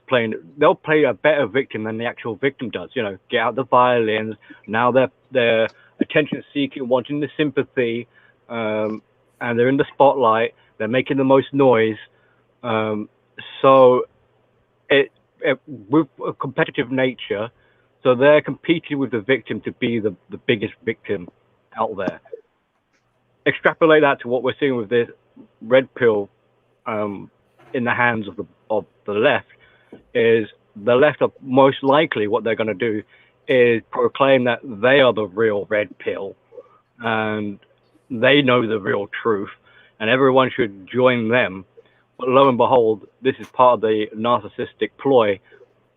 Speaker 10: they'll play a better victim than the actual victim does. You know, get out the violins, now they're attention seeking, wanting the sympathy, and they're in the spotlight, they're making the most noise. So it with a competitive nature, so they're competing with the victim to be the biggest victim out there. Extrapolate that to what we're seeing with this red pill in the hands of the left. Is the left are most likely what they're going to do is proclaim that they are the real red pill and they know the real truth and everyone should join them. But lo and behold, this is part of the narcissistic ploy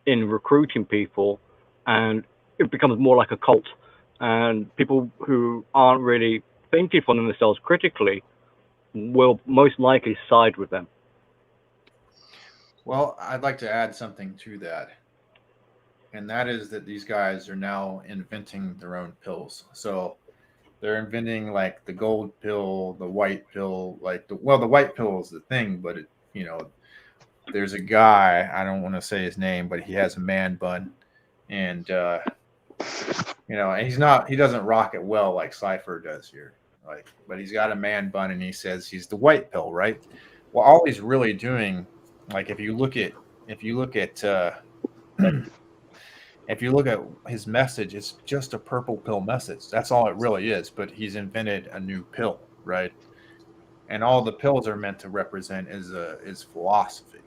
Speaker 10: in recruiting people, and it becomes more like a cult. And people who aren't really thinking for themselves critically will most likely side with them.
Speaker 12: Well, I'd like to add something to that. And that is that these guys are now inventing their own pills. So they're inventing like the gold pill, the white pill, like the white pill is the thing, but there's a guy, I don't want to say his name, but he has a man bun, and he doesn't rock it well like Cypher does here. But he's got a man bun and he says he's the white pill, right? Well, all he's really doing, like if you look at his message, it's just a purple pill message. That's all it really is. But he's invented a new pill, right? And all the pills are meant to represent is philosophy.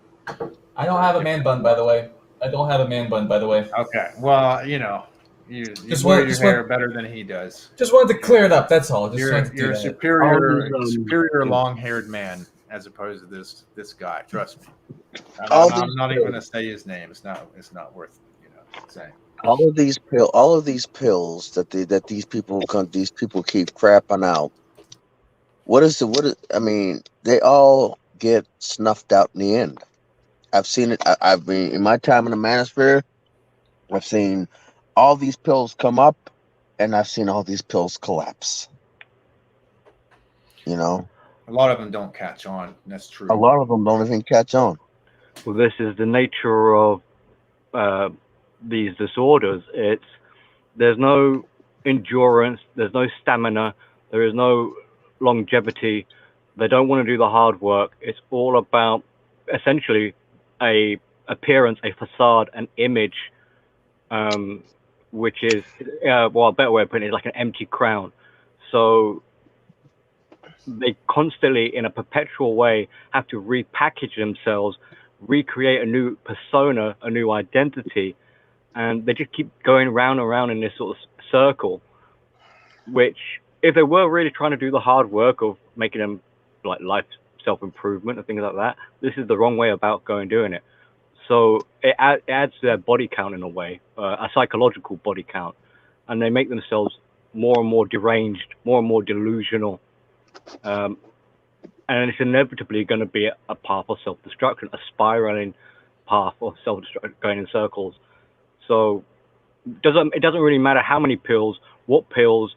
Speaker 11: I don't have a man bun, by the way. Okay.
Speaker 12: Well, you wear your hair better than he does.
Speaker 11: Just wanted to clear it up. That's all.
Speaker 12: You're a superior long-haired man as opposed to this guy. Trust me. I'm not even going to say his name. It's not worth saying.
Speaker 7: All of these pills that these people keep crapping out. They all get snuffed out in the end. I've seen it. I've been in my time in the manosphere. I've seen all these pills come up, and I've seen all these pills collapse.
Speaker 12: A lot of them don't catch on. That's true.
Speaker 7: A lot of them don't even catch on.
Speaker 10: Well, this is the nature of these disorders. There's no endurance, there's no stamina, there is no longevity. They don't want to do the hard work. It's all about essentially a appearance, a facade, an image, which is a better way of putting it is like an empty crown. So they constantly, in a perpetual way, have to repackage themselves, recreate a new persona, a new identity, and they just keep going round and round in this sort of circle, which if they were really trying to do the hard work of making them like life self-improvement and things like that, this is the wrong way about doing it. So it adds to their body count in a way, a psychological body count, and they make themselves more and more deranged, more and more delusional, and it's inevitably going to be a path of self-destruction, a spiraling path of self-destruction going in circles. So it doesn't really matter how many pills, what pills,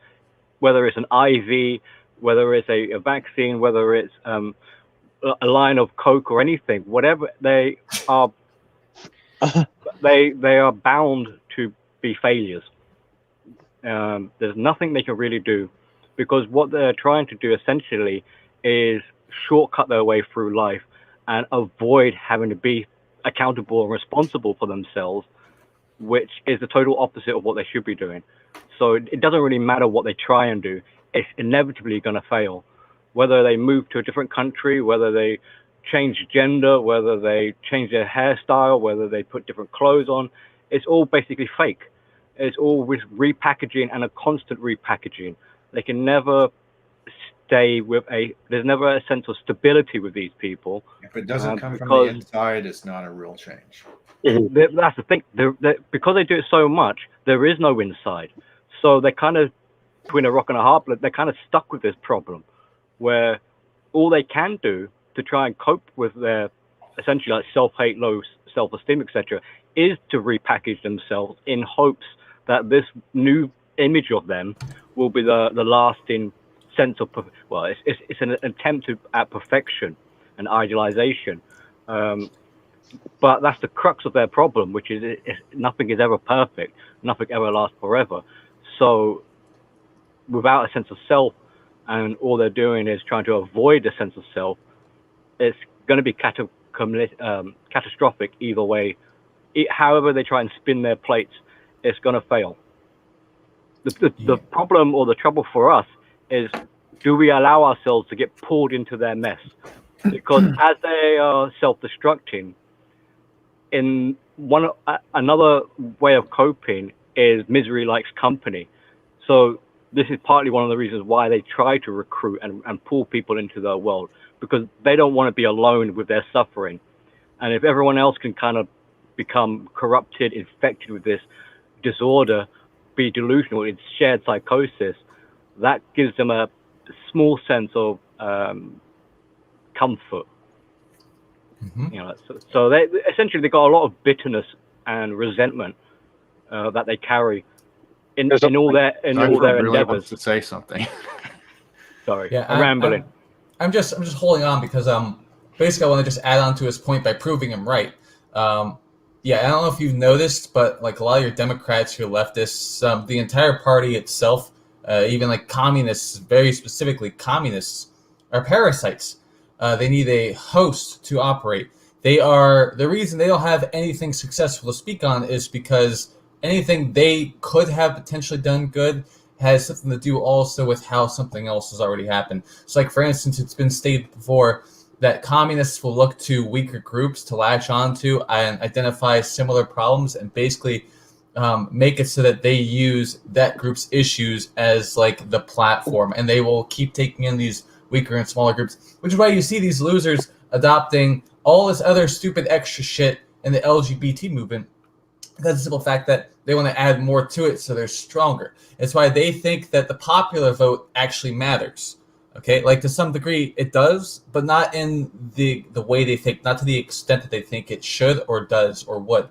Speaker 10: whether it's an IV, whether it's a vaccine, whether it's a line of Coke or anything, whatever they are, they are bound to be failures. There's nothing they can really do, because what they're trying to do essentially is shortcut their way through life and avoid having to be accountable and responsible for themselves, which is the total opposite of what they should be doing. So it doesn't really matter what they try and do. It's inevitably going to fail. Whether they move to a different country, whether they change gender, whether they change their hairstyle, whether they put different clothes on, it's all basically fake. It's all repackaging and a constant repackaging. They can never stay there's never a sense of stability with these people.
Speaker 12: If it doesn't come from the inside, it's not a real change.
Speaker 10: That's the thing. Because they do it so much, there is no inside. So they're kind of between a rock and a hard place. They're kind of stuck with this problem where all they can do to try and cope with their essentially like self-hate, low self-esteem, etc., is to repackage themselves in hopes that this new image of them will be the lasting sense of, it's an attempt at perfection and idealization. But that's the crux of their problem, which is nothing is ever perfect, nothing ever lasts forever. So without a sense of self, and all they're doing is trying to avoid a sense of self, it's going to be catastrophic either way however they try and spin their plates, it's going to fail. The problem or the trouble for us is, do we allow ourselves to get pulled into their mess? Because as they are self-destructing, another way of coping is misery likes company. So this is partly one of the reasons why they try to recruit and pull people into their world, because they don't want to be alone with their suffering. And if everyone else can kind of become corrupted, infected with this disorder, be delusional, it's shared psychosis, that gives them a small sense of comfort. You know, so they essentially they got a lot of bitterness and resentment that they carry in all their
Speaker 12: really
Speaker 10: endeavors.
Speaker 12: wants to say something.
Speaker 10: Sorry,
Speaker 11: Yeah,
Speaker 10: I'm rambling.
Speaker 11: I'm just holding on because basically I want to just add on to his point by proving him right. Yeah, I don't know if you've noticed, but like a lot of your Democrats, your leftists, the entire party itself, even like communists, very specifically communists, are parasites. They need a host to operate. The reason they don't have anything successful to speak on is because anything they could have potentially done good has something to do also with how something else has already happened. So like, for instance, it's been stated before that communists will look to weaker groups to latch onto and identify similar problems and basically make it so that they use that group's issues as like the platform, and they will keep taking in these weaker and smaller groups, which is why you see these losers adopting all this other stupid extra shit in the LGBT movement, because the simple fact that they want to add more to it so they're stronger. It's why they think that the popular vote actually matters. Okay, like to some degree it does, but not in the way they think, not to the extent that they think it should or does or would.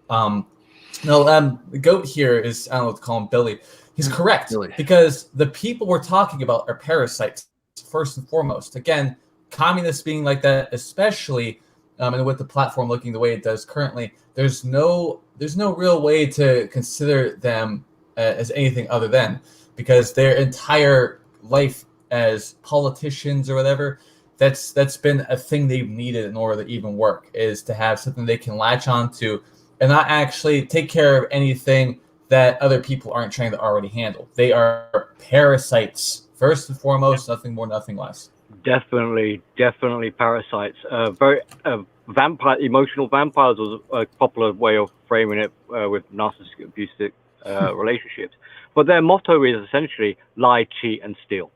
Speaker 11: The goat here is, I don't know what to call him, Billy. He's correct,
Speaker 12: Billy.
Speaker 11: because the people we're talking about are parasites, first and foremost. Again, communists being like that, especially, and with the platform looking the way it does currently, there's no real way to consider them as anything other than, because their entire life as politicians or whatever, that's been a thing they've needed in order to even work, is to have something they can latch onto and not actually take care of anything that other people aren't trying to already handle. They are parasites, first and foremost, nothing more, nothing less.
Speaker 10: Definitely parasites. Emotional vampires was a popular way of framing it with narcissistic abusive relationships. But their motto is essentially lie, cheat, and steal.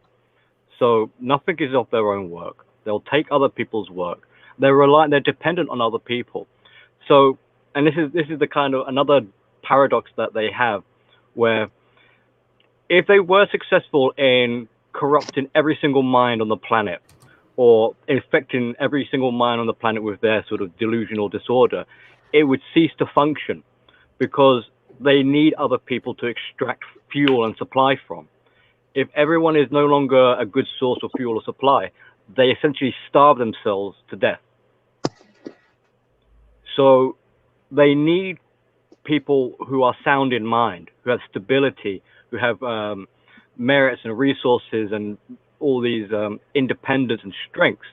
Speaker 10: So nothing is of their own work. They'll take other people's work. They're dependent on other people. So, and this is the kind of another paradox that they have, where if they were successful in corrupting every single mind on the planet, or infecting every single mind on the planet with their sort of delusional disorder, it would cease to function, because they need other people to extract fuel and supply from. If everyone is no longer a good source of fuel or supply, they essentially starve themselves to death. So they need people who are sound in mind, who have stability, who have merits and resources and all these independence and strengths.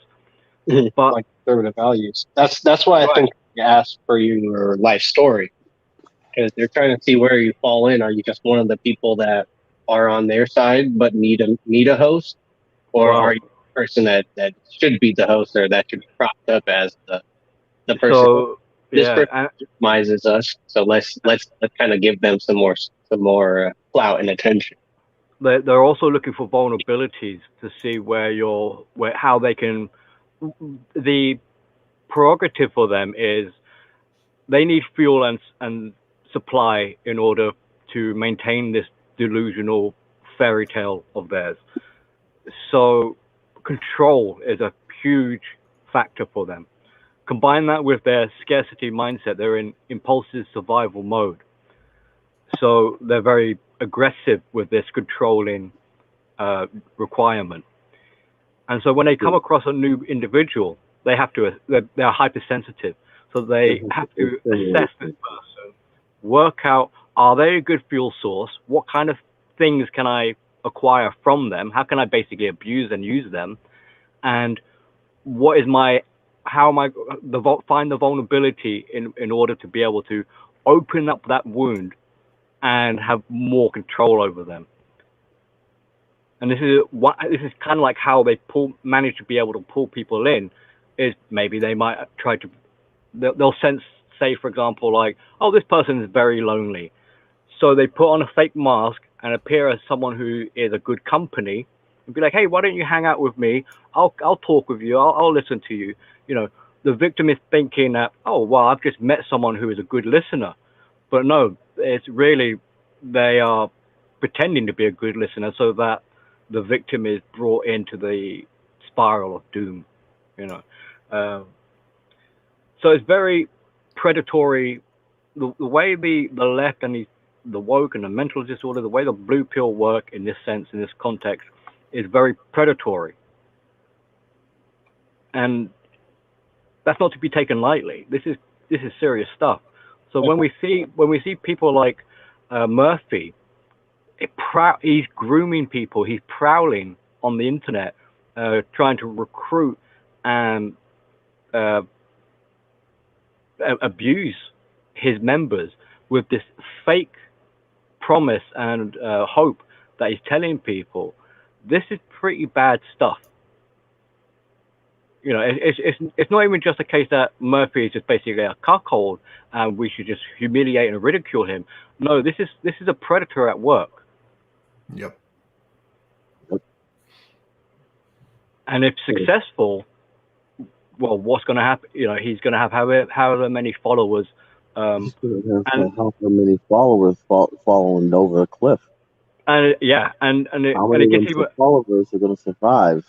Speaker 10: But
Speaker 8: like conservative values. That's why I think you asked for your life story, because they're trying to see where you fall in. Are you just one of the people that are on their side but need a host, or are you a person that should be the host, or that should be propped up as the person?
Speaker 10: So,
Speaker 8: this person victimizes us, so let's kind of give them some more clout and attention.
Speaker 10: They're also looking for vulnerabilities to see how they can. The prerogative for them is they need fuel and supply in order to maintain this delusional fairy tale of theirs. So control is a huge factor for them. Combine that with their scarcity mindset, they're in impulsive survival mode. So they're very aggressive with this controlling requirement. And so when they come across a new individual, they're hypersensitive. So they have to assess this person, work out, are they a good fuel source? What kind of things can I acquire from them? How can I basically abuse and use them? And what is my how am I find the vulnerability in order to be able to open up that wound and have more control over them. And this is kind of like how they manage to be able to pull people in. Is maybe they might try to they'll say for example like, oh, this person is very lonely, so they put on a fake mask and appear as someone who is a good company and be like, hey, why don't you hang out with me? I'll talk with you. I'll listen to you. You know, the victim is thinking that, oh, well, I've just met someone who is a good listener. But no, it's really, they are pretending to be a good listener so that the victim is brought into the spiral of doom, you know. So it's very predatory. The way the left and the woke and the mental disorder, the way the blue pill work in this sense, in this context, is very predatory. And that's not to be taken lightly. This is serious stuff. So when we see people like Murphy, he's grooming people. He's prowling on the internet, trying to recruit and abuse his members with this fake promise and hope that he's telling people. This is pretty bad stuff. You know, it's not even just a case that Murphy is just basically a cuckold and we should just humiliate and ridicule him. No, this is a predator at work.
Speaker 12: Yep.
Speaker 10: And if successful, well, what's going to happen? You know, he's going to have however many followers.
Speaker 7: And how many followers following over a cliff?
Speaker 10: And yeah, and it gets even
Speaker 7: followers are going to survive.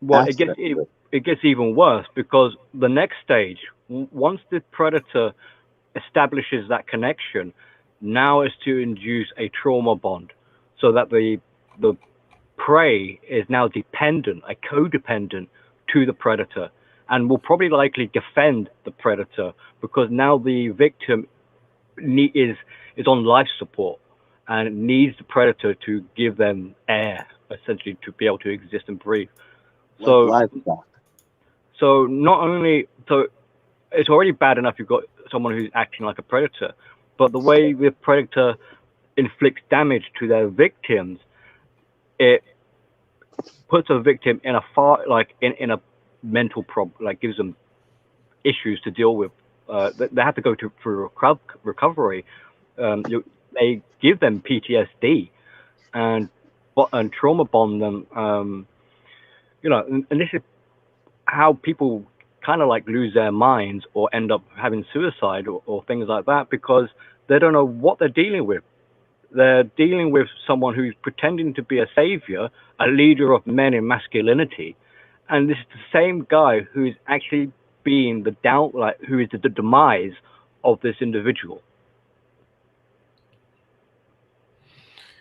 Speaker 10: Well, it gets even worse because the next stage, once the predator establishes that connection, now is to induce a trauma bond, so that the prey is now dependent, a codependent to the predator, and will probably likely defend the predator because now the victim is on life support and needs the predator to give them air, essentially, to be able to exist and breathe. So not only, so it's already bad enough you've got someone who's acting like a predator, but the way the predator inflicts damage to their victims, it puts a victim in in a mental problem, like gives them issues to deal with. They have to go through recovery. They give them PTSD and trauma bond them. You know, and this is how people kind of like lose their minds or end up having suicide or things like that because they don't know what they're dealing with. They're dealing with someone who's pretending to be a savior, a leader of men in masculinity, and this is the same guy who's actually being who is the demise of this individual.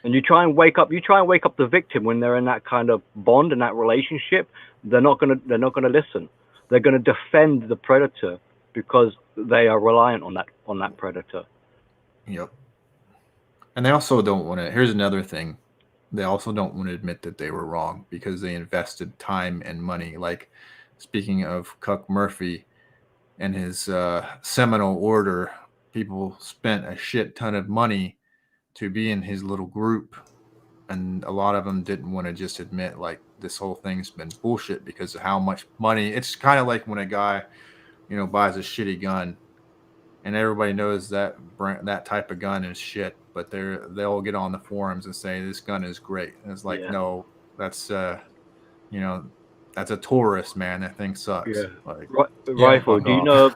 Speaker 10: And you try and wake up the victim when they're in that kind of bond and that relationship. They're not gonna listen. They're gonna defend the predator because they are reliant on that predator.
Speaker 12: Yep. And they also don't want to. Here's another thing. They also don't want to admit that they were wrong because they invested time and money. Like speaking of Cuck Murphy and his seminal order, people spent a shit ton of money to be in his little group, and a lot of them didn't want to just admit like this whole thing's been bullshit because of how much money. It's kind of like when a guy, you know, buys a shitty gun, and everybody knows that that type of gun is shit, but they'll get on the forums and say this gun is great. And it's like, no, that's you know, that's a tourist, man. That thing sucks.
Speaker 10: Yeah.
Speaker 12: Like,
Speaker 10: Rifle. Do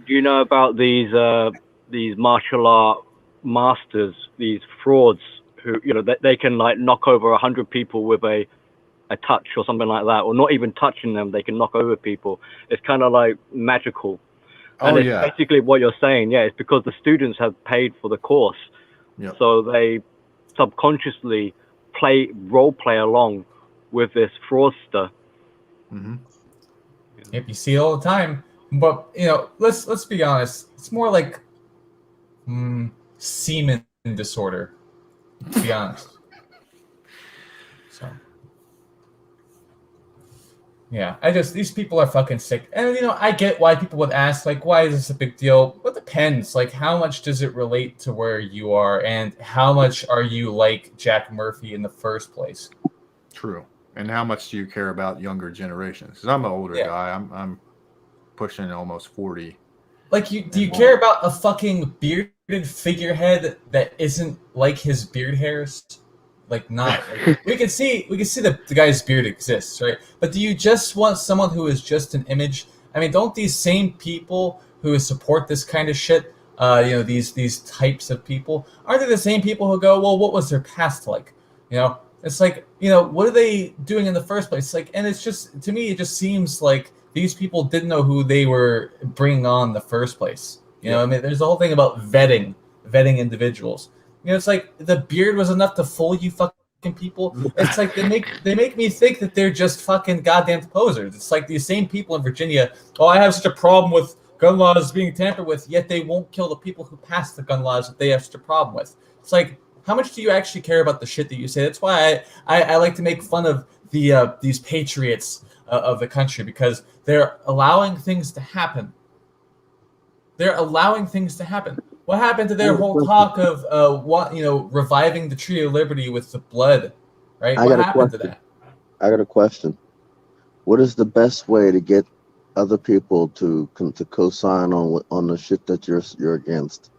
Speaker 10: you know about these martial art masters, these frauds who, you know, they can like knock over 100 people with a touch or something like that, or not even touching them, they can knock over people. It's kind of like magical. And it's basically what you're saying. Yeah, it's because the students have paid for the course.
Speaker 12: Yep.
Speaker 10: So they subconsciously role play along with this fraudster.
Speaker 12: Mm-hmm.
Speaker 11: Yep, you see it all the time. But you know, let's be honest. It's more like semen disorder, to be honest. So Yeah, these people are fucking sick. And I get why people would ask, like, why is this a big deal? Well, it depends. Like, how much does it relate to where you are, and how much are you like Jack Murphy in the first place?
Speaker 12: True. And how much do you care about younger generations? Because I'm an older guy. I'm pushing almost 40.
Speaker 11: Like, do you care about a fucking bearded figurehead that isn't like his beard hairs? Like, not. Like, we can see the guy's beard exists, right? But do you just want someone who is just an image? I mean, don't these same people who support this kind of shit, these types of people, aren't they the same people who go, well, what was their past like? It's like, what are they doing in the first place? Like, and it's just, to me, it just seems like these people didn't know who they were bringing on in the first place. I mean, there's the whole thing about vetting individuals. It's like the beard was enough to fool you fucking people. It's like they make me think that they're just fucking goddamn posers. It's like these same people in Virginia, I have such a problem with gun laws being tampered with, yet they won't kill the people who passed the gun laws that they have such a problem with. It's like, how much do you actually care about the shit that you say? That's why I like to make fun of these patriots of the country, because they're allowing things to happen. What happened to their whole talk of reviving the Tree of Liberty with the blood, right? What happened to that?
Speaker 7: I got a question. What is the best way to get other people to co-sign on the shit that you're against?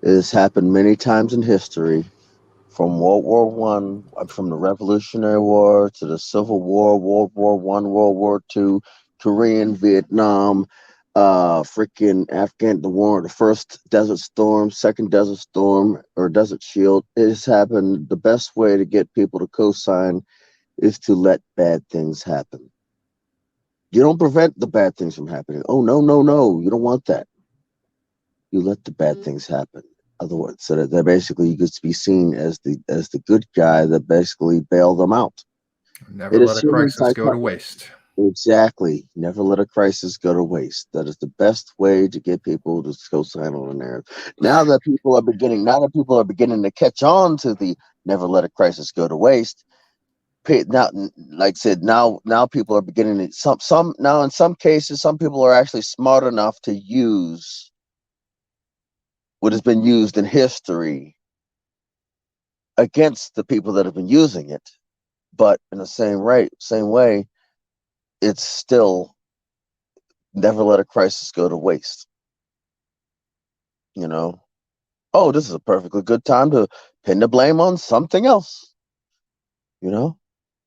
Speaker 7: It has happened many times in history, from World War One, from the Revolutionary War to the Civil War, World War One, World War Two, Korean, Vietnam, freaking the war, the first Desert Storm, second Desert Storm, or Desert Shield. It has happened. The best way to get people to co-sign is to let bad things happen. You don't prevent the bad things from happening. Oh, no. You don't want that. You let the bad things happen. Otherwise, so that they're basically, you could be seen as the good guy that basically bailed them out.
Speaker 12: Never let a crisis go to waste.
Speaker 7: Exactly. Never let a crisis go to waste. That is the best way to get people to co-sign on a narrative. Now that people are beginning to catch on to the never let a crisis go to waste. Now, like I said, now people are beginning to now in some cases, some people are actually smart enough to use what has been used in history against the people that have been using it. But in the same way, it's still never let a crisis go to waste. Oh, this is a perfectly good time to pin the blame on something else.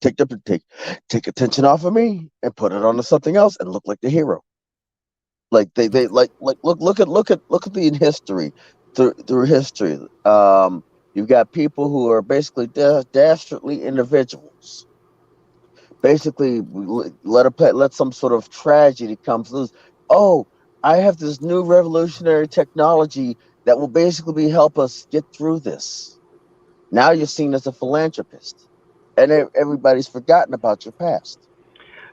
Speaker 7: Take attention off of me and put it onto something else and look like the hero. Like they look at the history through history. You've got people who are basically dastardly individuals. Basically, let some sort of tragedy come through. Oh, I have this new revolutionary technology that will basically help us get through this. Now you're seen as a philanthropist, and everybody's forgotten about your past.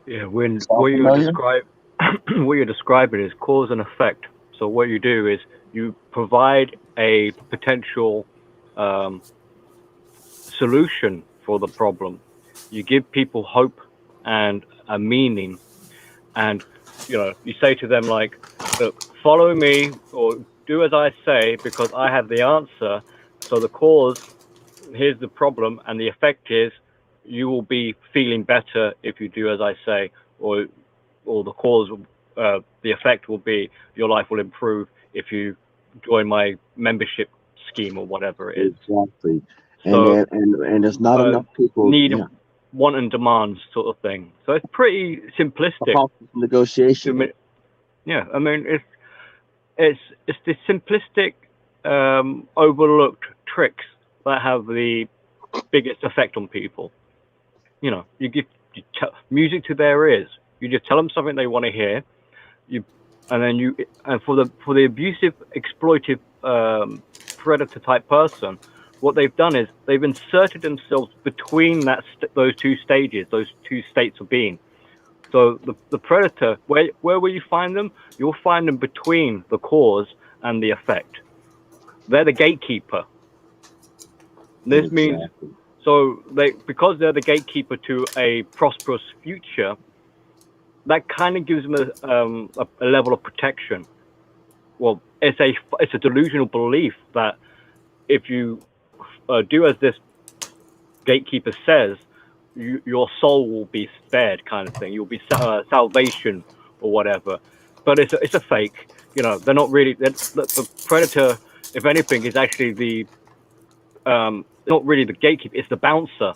Speaker 10: Yeah, what you're describing is cause and effect. So what you do is you provide a potential solution for the problem. You give people hope and a meaning, and you say to them, like, look, follow me or do as I say because I have the answer. So the cause, here's the problem, and the effect is you will be feeling better if you do as I say, or the cause, the effect will be your life will improve if you join my membership scheme or whatever it is.
Speaker 7: Exactly. So, and there's not enough people
Speaker 10: want and demand sort of thing. So it's pretty simplistic.
Speaker 7: Negotiation.
Speaker 10: Yeah, I mean it's the simplistic, overlooked tricks that have the biggest effect on people. You tell music to their ears. You just tell them something they want to hear. And for the abusive, exploitive, predator type person, what they've done is they've inserted themselves between those two stages, those two states of being. So the predator, where will you find them? You'll find them between the cause and the effect. They're the gatekeeper. This means So because they're the gatekeeper to a prosperous future, that kind of gives them a level of protection. Well, it's a delusional belief that if you do as this gatekeeper says, your soul will be spared, kind of thing. You'll be salvation or whatever. But it's a fake. You know, they're not really. The predator, if anything, is actually not really the gatekeeper. It's the bouncer.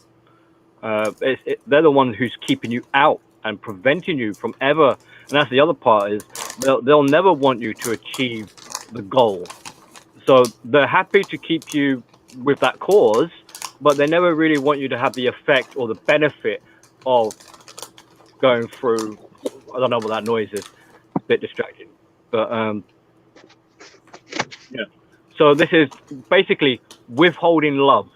Speaker 10: They're the one who's keeping you out and preventing you from ever. And that's the other part is they'll never want you to achieve the goal. So they're happy to keep you with that cause, but they never really want you to have the effect or the benefit of going through. I don't know what that noise is. It's a bit distracting, but yeah. So this is basically withholding love.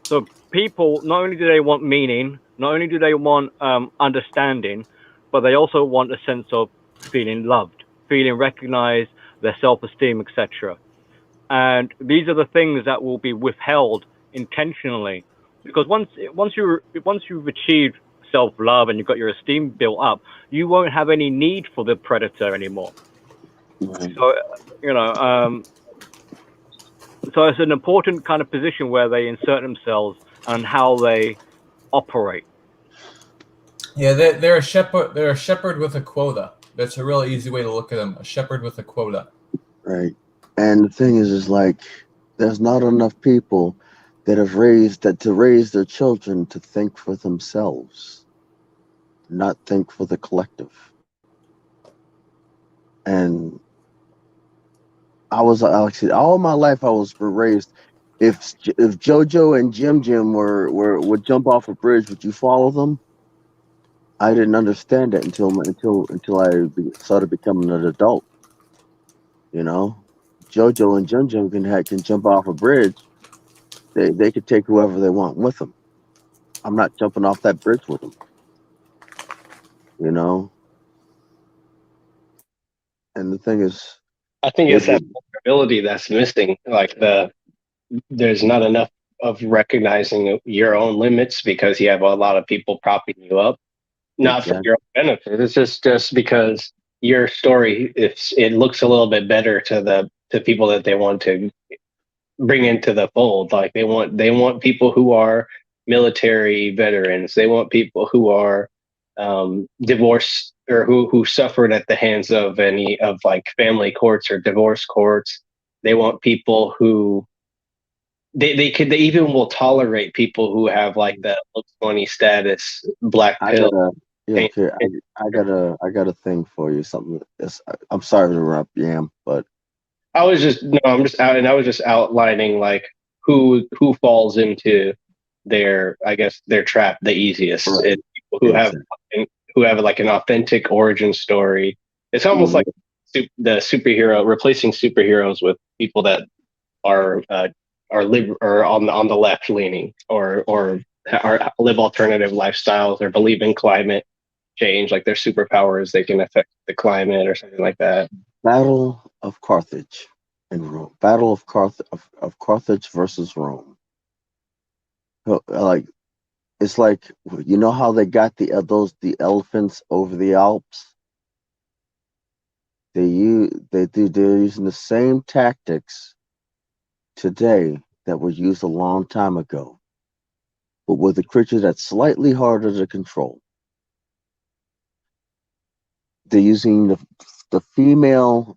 Speaker 10: So people, not only do they want meaning, not only do they want understanding, but they also want a sense of feeling loved, feeling recognized, their self-esteem, etc. And these are the things that will be withheld intentionally, because once you've achieved self-love and you've got your esteem built up, you won't have any need for the predator anymore.
Speaker 7: Right.
Speaker 10: So so it's an important kind of position where they insert themselves and how they operate.
Speaker 11: Yeah, they're a shepherd. They're a shepherd with a quota. That's a real easy way to look at them. A shepherd with a quota.
Speaker 7: Right. And the thing is like there's not enough people that have to raise their children to think for themselves, not think for the collective. And actually all my life I was raised. If JoJo and Jim would jump off a bridge, would you follow them? I didn't understand it until I started becoming an adult. You know, JoJo and Jim can jump off a bridge. They could take whoever they want with them. I'm not jumping off that bridge with them. You know, and the thing is,
Speaker 8: I think it's that vulnerability that's missing. Like there's not enough of recognizing your own limits because you have a lot of people propping you up, not for your own benefit. It's just because your story, if it looks a little bit better to people that they want to bring into the fold. Like they want people who are military veterans. They want people who are divorced or who suffered at the hands of any of like family courts or divorce courts. They want people who they even will tolerate people who have like that looks funny status, black pill.
Speaker 7: I got a thing for you. Something. I'm sorry to interrupt, Yam, but
Speaker 8: I was just outlining like who falls into their trap the easiest. Right. And people who have like an authentic origin story. It's almost like the superhero replacing superheroes with people that are on the left leaning or live alternative lifestyles or believe in climate change, like their superpowers, they can affect the climate or something like that.
Speaker 7: Battle of Carthage and Rome. Battle of Carthage versus Rome. Like it's like, you know how they got the elephants over the Alps? They're using the same tactics today that were used a long time ago, but with a creature that's slightly harder to control. They're using the female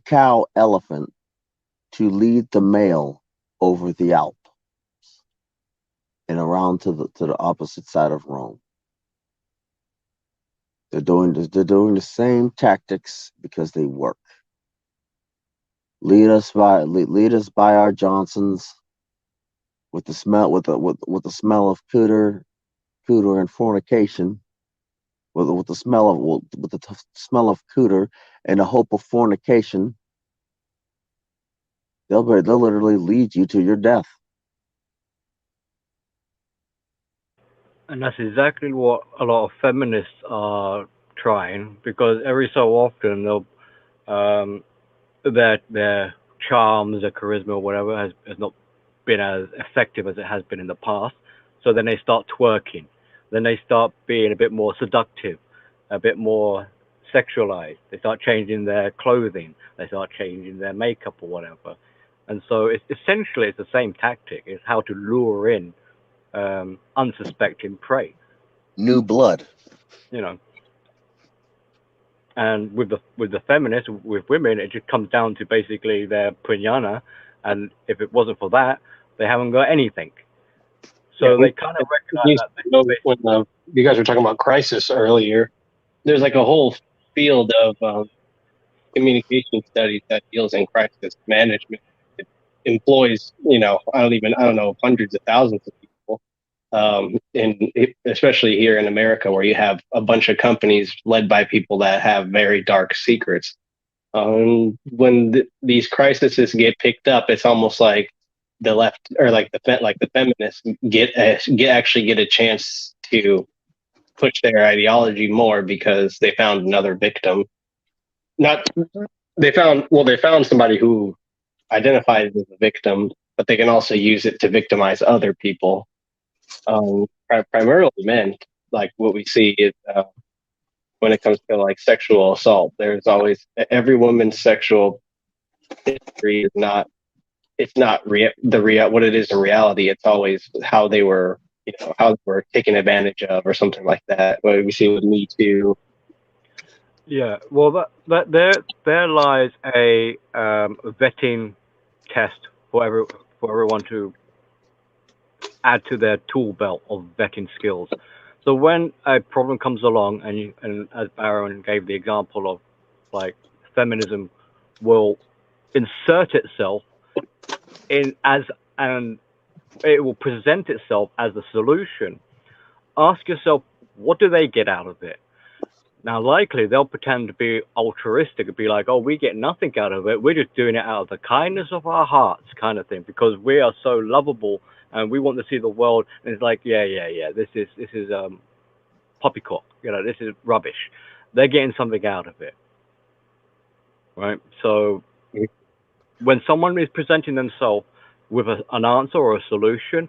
Speaker 7: cow elephant to lead the male over the Alps and around to the opposite side of Rome. They're doing the same tactics because they work. Lead us by our Johnsons with the smell with the smell of cooter and fornication. With the smell of cooter and the hope of fornication, they'll literally lead you to your death.
Speaker 10: And that's exactly what a lot of feminists are trying, because every so often they'll their charms, their charisma, or whatever has not been as effective as it has been in the past. So then they start twerking. Then they start being a bit more seductive, a bit more sexualized. They start changing their clothing. They start changing their makeup or whatever. And so it's essentially it's the same tactic. It's how to lure in unsuspecting prey.
Speaker 7: New blood.
Speaker 10: You know. And with the feminists, with women, it just comes down to basically their puñana, and if it wasn't for that, they haven't got anything. So they kind of recognize that.
Speaker 8: When you guys were talking about crisis earlier, there's like a whole field of communication studies that deals in crisis management. It employs, I don't know, hundreds of thousands of people. Especially here in America, where you have a bunch of companies led by people that have very dark secrets. When these crises get picked up, it's almost like the left or like the feminists actually get a chance to push their ideology more because they found another victim. They found somebody who identifies as a victim, but they can also use it to victimize other people. Primarily men. Like what we see is when it comes to like sexual assault, there's always every woman's sexual history is not. It's not what it is in reality. It's always how they were, how they were taken advantage of, or something like that. What we see with Me Too.
Speaker 10: Yeah, well, that there lies a vetting test for everyone to add to their tool belt of vetting skills. So when a problem comes along, and as Baron gave the example of, like, feminism will insert itself and it will present itself as the solution. Ask yourself, what do they get out of it? Now, likely they'll pretend to be altruistic and be like, "Oh, we get nothing out of it. We're just doing it out of the kindness of our hearts," kind of thing, because we are so lovable and we want to see the world. And it's like, yeah. This is poppycock. This is rubbish. They're getting something out of it, right? So when someone is presenting themselves with an answer or a solution,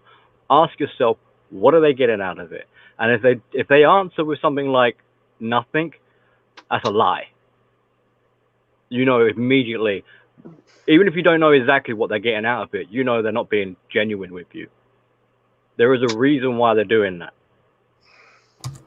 Speaker 10: ask yourself, what are they getting out of it? And if they answer with something like nothing, that's a lie. Immediately, even if you don't know exactly what they're getting out of it, they're not being genuine with you. There is a reason why they're doing that.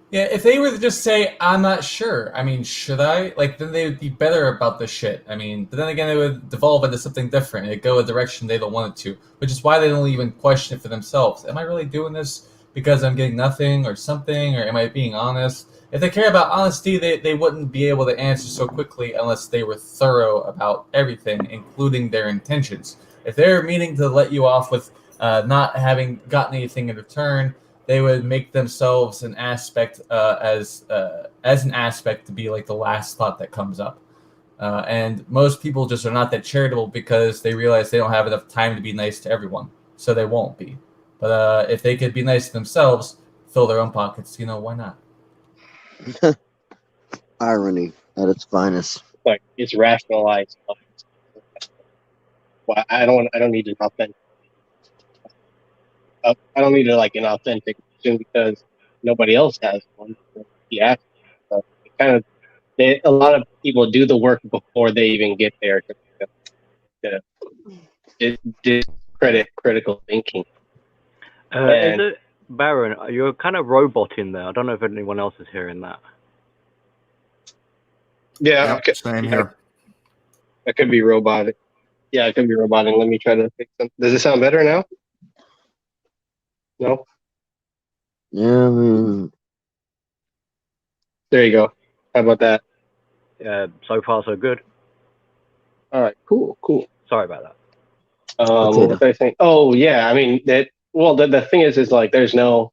Speaker 11: Yeah, if they were to just say, "I'm not sure," I mean, should I? Then they would be better about this shit. I mean, but then again, it would devolve into something different. It'd go a direction they don't want it to, which is why they don't even question it for themselves. Am I really doing this because I'm getting nothing or something, or am I being honest? If they care about honesty, they wouldn't be able to answer so quickly unless they were thorough about everything, including their intentions. If they're meaning to let you off with not having gotten anything in return, they would make themselves an aspect as an aspect to be like the last thought that comes up. And most people just are not that charitable because they realize they don't have enough time to be nice to everyone, so they won't be. But if they could be nice to themselves, fill their own pockets, why not?
Speaker 7: Irony at its finest.
Speaker 8: Like it's rationalized. Well, I don't need an authentic. I don't need an authentic question because nobody else has one. Yeah, so a lot of people do the work before they even get there to discredit critical thinking.
Speaker 10: Is it, Baron? You're kind of roboting there. I don't know if anyone else is hearing that.
Speaker 8: Yeah,
Speaker 12: Yep, same here.
Speaker 8: I could be robotic. Yeah, I could be robotic. Let me try to fix them. Does it sound better now? No?
Speaker 7: Yeah,
Speaker 8: There you go. How about that?
Speaker 10: So far, so good.
Speaker 8: All right, cool.
Speaker 10: Sorry about that.
Speaker 8: What was I saying? Oh, yeah. I mean, the thing is like, there's no,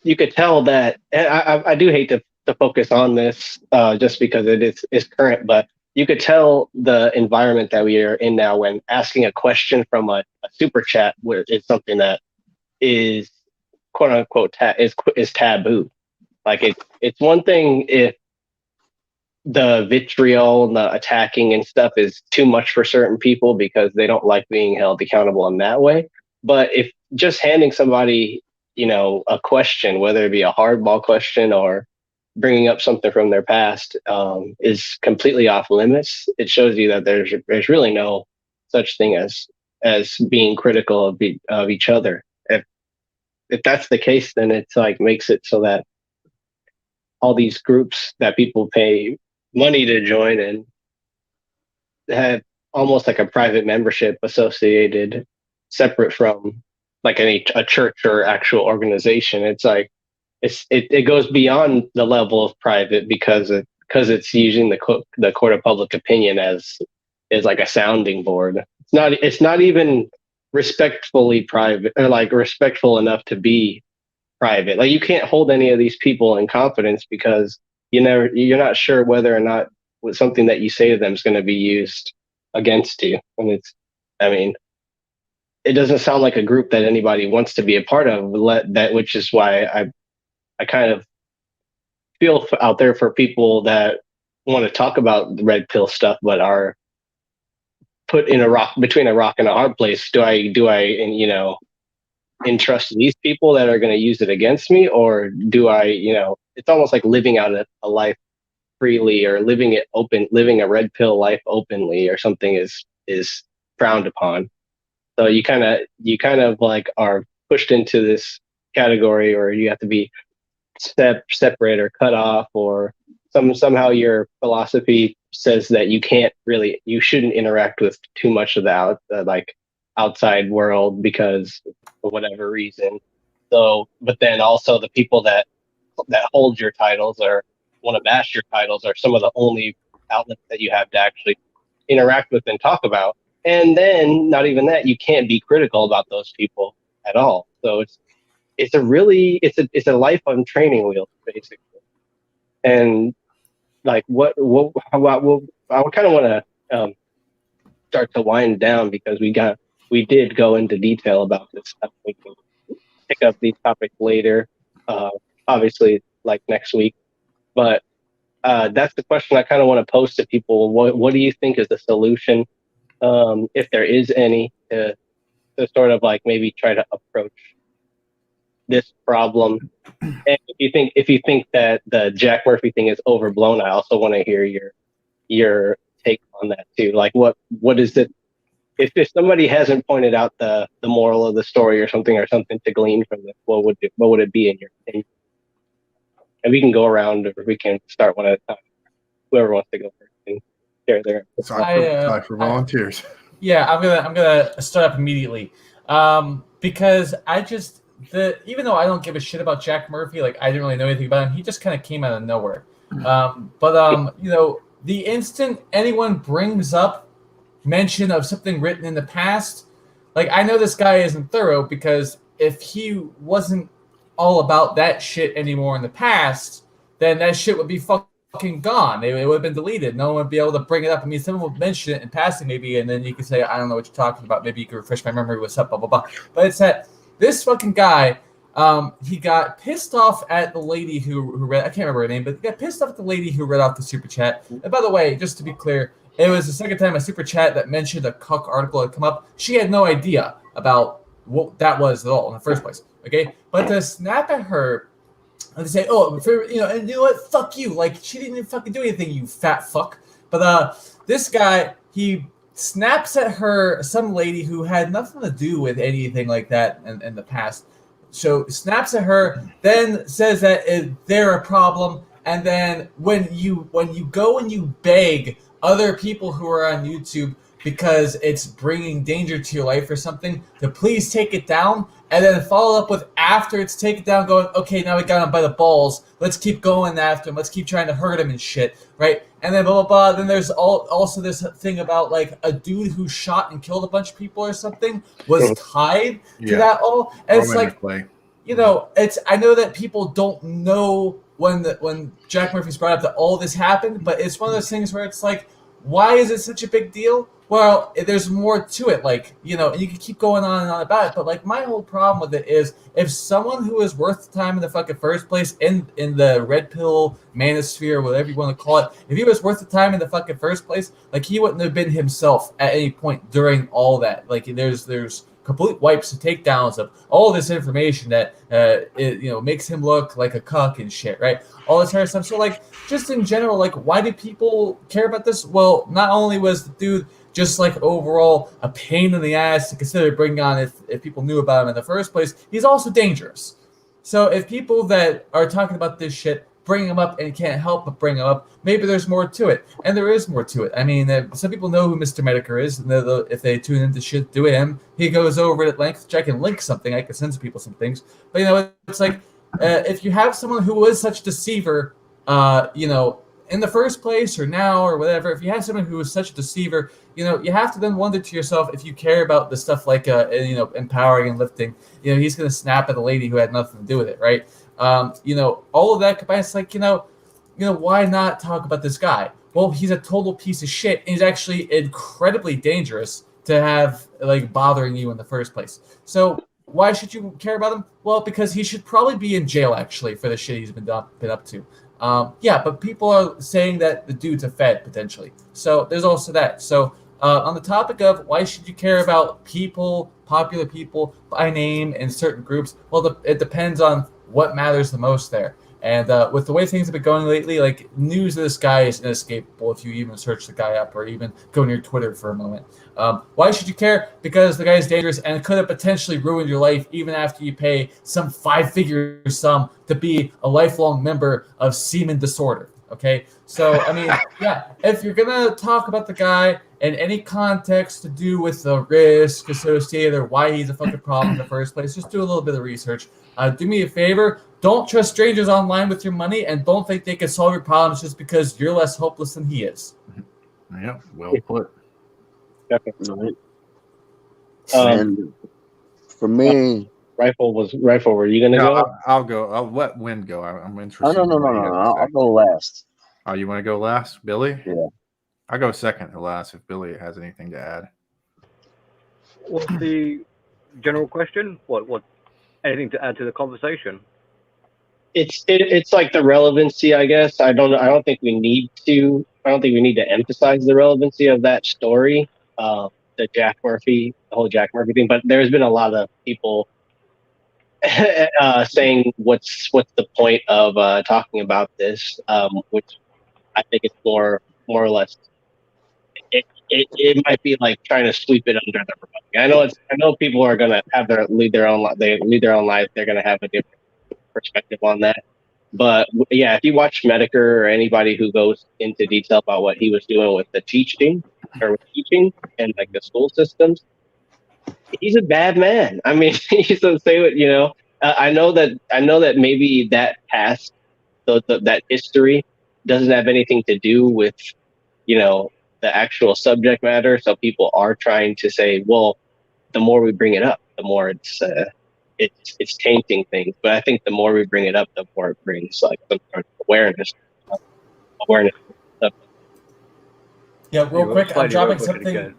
Speaker 8: you could tell that, and I do hate to focus on this just because it's current, but you could tell the environment that we are in now when asking a question from a super chat where it's something that is quote unquote is taboo. Like it's one thing if the vitriol and the attacking and stuff is too much for certain people because they don't like being held accountable in that way. But if just handing somebody, a question, whether it be a hardball question or bringing up something from their past, is completely off limits, it shows you that there's really no such thing as being critical of each other. If that's the case, then it's like makes it so that all these groups that people pay money to join and have almost like a private membership associated, separate from like a church or actual organization. It's like it goes beyond the level of private because it's using the court of public opinion as like a sounding board. It's not even respectfully private, or like respectful enough to be private. Like, you can't hold any of these people in confidence because you're not sure whether or not something that you say to them is going to be used against you. And it doesn't sound like a group that anybody wants to be a part of, which is why I kind of feel out there for people that want to talk about the red pill stuff but are put in between a rock and a hard place. Do I entrust these people that are going to use it against me, or do I, it's almost like living out a life freely, or living a red pill life openly, or something is frowned upon. So you kind of like are pushed into this category, or you have to be separate or cut off, or somehow your philosophy says that you shouldn't interact with too much of the outside world because of whatever reason. So, but then also the people that hold your titles or want to bash your titles are some of the only outlets that you have to actually interact with and talk about. And then not even that, you can't be critical about those people at all. So it's a life on training wheels, basically. And like I kind of want to start to wind down, because we did go into detail about this stuff. We can pick up these topics later, obviously like next week. But that's the question I kind of want to pose to people. What do you think is the solution, if there is any, to sort of like maybe try to approach this problem? And if you think that the Jack Murphy thing is overblown, I also want to hear your take on that too. Like, what is it? If somebody hasn't pointed out the moral of the story or something to glean from this, what would it be in your opinion? And we can go around, or we can start one at a time. Whoever wants to go first and share their.
Speaker 12: Sorry for volunteers.
Speaker 11: I'm gonna start up immediately, because even though I don't give a shit about Jack Murphy, like I didn't really know anything about him, he just kind of came out of nowhere. The instant anyone brings up mention of something written in the past, like I know this guy isn't thorough, because if he wasn't all about that shit anymore in the past, then that shit would be fucking gone. It would have been deleted. No one would be able to bring it up. I mean, someone would mention it in passing maybe, and then you could say, I don't know what you're talking about. Maybe you could refresh my memory, what's up, blah, blah, blah. But it's that this fucking guy, he got pissed off at the lady who read, I can't remember her name, but he got pissed off at the lady who read off the super chat. And by the way, just to be clear, it was the second time a super chat that mentioned a cuck article had come up. She had no idea about what that was at all in the first place. Okay, but to snap at her and to say, and you know what, fuck you, like she didn't even fucking do anything, you fat fuck. But this guy, he snaps at her, some lady who had nothing to do with anything like that in the past. So snaps at her, then says that they're a problem, and then when you go and you beg other people who are on YouTube because it's bringing danger to your life or something to please take it down, and then follow up with after it's taken down going, okay, now we got him by the balls, let's keep going after him, let's keep trying to hurt him and shit, right? And then blah blah blah. Then there's also this thing about like a dude who shot and killed a bunch of people or something was tied to that all, and it's like, I know that people don't know when Jack Murphy's brought up that all this happened, but it's one of those things where it's like, why is it such a big deal? Well, there's more to it, and you can keep going on and on about it, but like my whole problem with it is, if someone who is worth the time in the fucking first place in the red pill manosphere, whatever you want to call it, if he was worth the time in the fucking first place, like he wouldn't have been himself at any point during all that. Like there's complete wipes and takedowns of all this information that makes him look like a cuck and shit, right? All this kind of stuff. So like, just in general, like, why do people care about this? Well, not only was the dude just like overall a pain in the ass to consider bringing on if people knew about him in the first place, he's also dangerous. So if people that are talking about this shit bring him up and can't help but bring him up, maybe there's more to it. And there is more to it. I mean, some people know who Mr. Medicare is, and if they tune into shit to him, he goes over it at length, which I can link something. I can send people some things. But, it's like, if you have someone who was such a deceiver, in the first place or now or whatever, if you have someone who is such a deceiver, you have to then wonder to yourself, if you care about the stuff like, empowering and lifting, he's going to snap at a lady who had nothing to do with it, right? All of that combined, it's like, why not talk about this guy? Well, he's a total piece of shit, and he's actually incredibly dangerous to have, like, bothering you in the first place. So why should you care about him? Well, because he should probably be in jail, actually, for the shit he's been up to. But people are saying that the dude's a fed, potentially. So there's also that. So on the topic of why should you care about popular people by name in certain groups, well, it depends on what matters the most there. And with the way things have been going lately, like, news of this guy is inescapable if you even search the guy up or even go near Twitter for a moment. Why should you care? Because the guy is dangerous and could have potentially ruined your life even after you pay some 5-figure sum to be a lifelong member of semen disorder. Okay? So, I mean, if you're going to talk about the guy in any context to do with the risk associated or why he's a fucking problem in the first place, just do a little bit of research. Do me a favor. Don't trust strangers online with your money, and don't think they can solve your problems just because you're less hopeless than he is.
Speaker 12: Yeah, well put.
Speaker 8: Definitely.
Speaker 7: And for me,
Speaker 8: Rifle. Were you gonna go?
Speaker 12: I'll go. I'll let Win go. I'm interested.
Speaker 7: No. I'll go last.
Speaker 12: Oh, you want to go last, Billy?
Speaker 7: Yeah.
Speaker 12: I'll go second to last if Billy has anything to add.
Speaker 10: What's the general question? What? Anything to add to the conversation?
Speaker 8: It's like the relevancy, I guess. I don't think we need to emphasize the relevancy of that story, the whole Jack Murphy thing. But there's been a lot of people saying what's the point of talking about this, which I think it's more or less. It might be like trying to sweep it under the rug. I know people are gonna lead their own life. They're gonna have a different perspective on that. But yeah, if you watch Medicare or anybody who goes into detail about what he was doing with the teaching and like the school systems, he's a bad man. I mean, he's to say what I know that maybe that past, that history doesn't have anything to do with the actual subject matter. So people are trying to say, well, the more we bring it up, the more it's tainting things. But I think the more we bring it up, the more it brings like some sort of awareness.
Speaker 11: Yeah, real quick, I'm dropping something.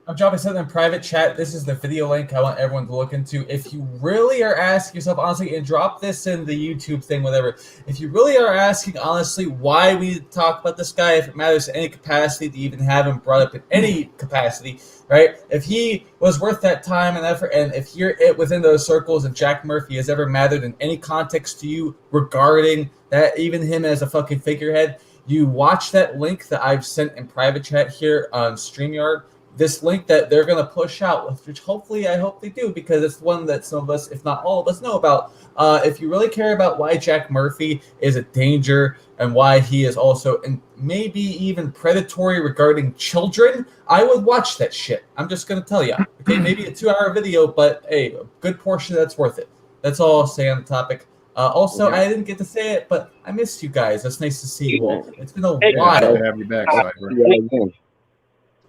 Speaker 11: I'm dropping something in private chat. This is the video link I want everyone to look into. If you really are asking yourself honestly, and drop this in the YouTube thing, whatever. If you really are asking honestly why we need to talk about this guy, if it matters in any capacity to even have him brought up in any capacity, right? If he was worth that time and effort, and if you're within those circles, and Jack Murphy has ever mattered in any context to you regarding that, even him as a fucking figurehead, you watch that link that I've sent in private chat here on StreamYard. This link that they're going to push out, which hopefully I hope they do, because it's one that some of us, if not all of us, know about. If you really care about why Jack Murphy is a danger and why he is also and maybe even predatory regarding children, I would watch that shit. I'm just going to tell you. Okay, maybe a 2-hour video, but hey, a good portion of that's worth it. That's all I'll say on the topic. Also, I didn't get to say it, but I missed you guys. It's nice to see you all. It's been a while.
Speaker 12: Glad to have you back, Cyber.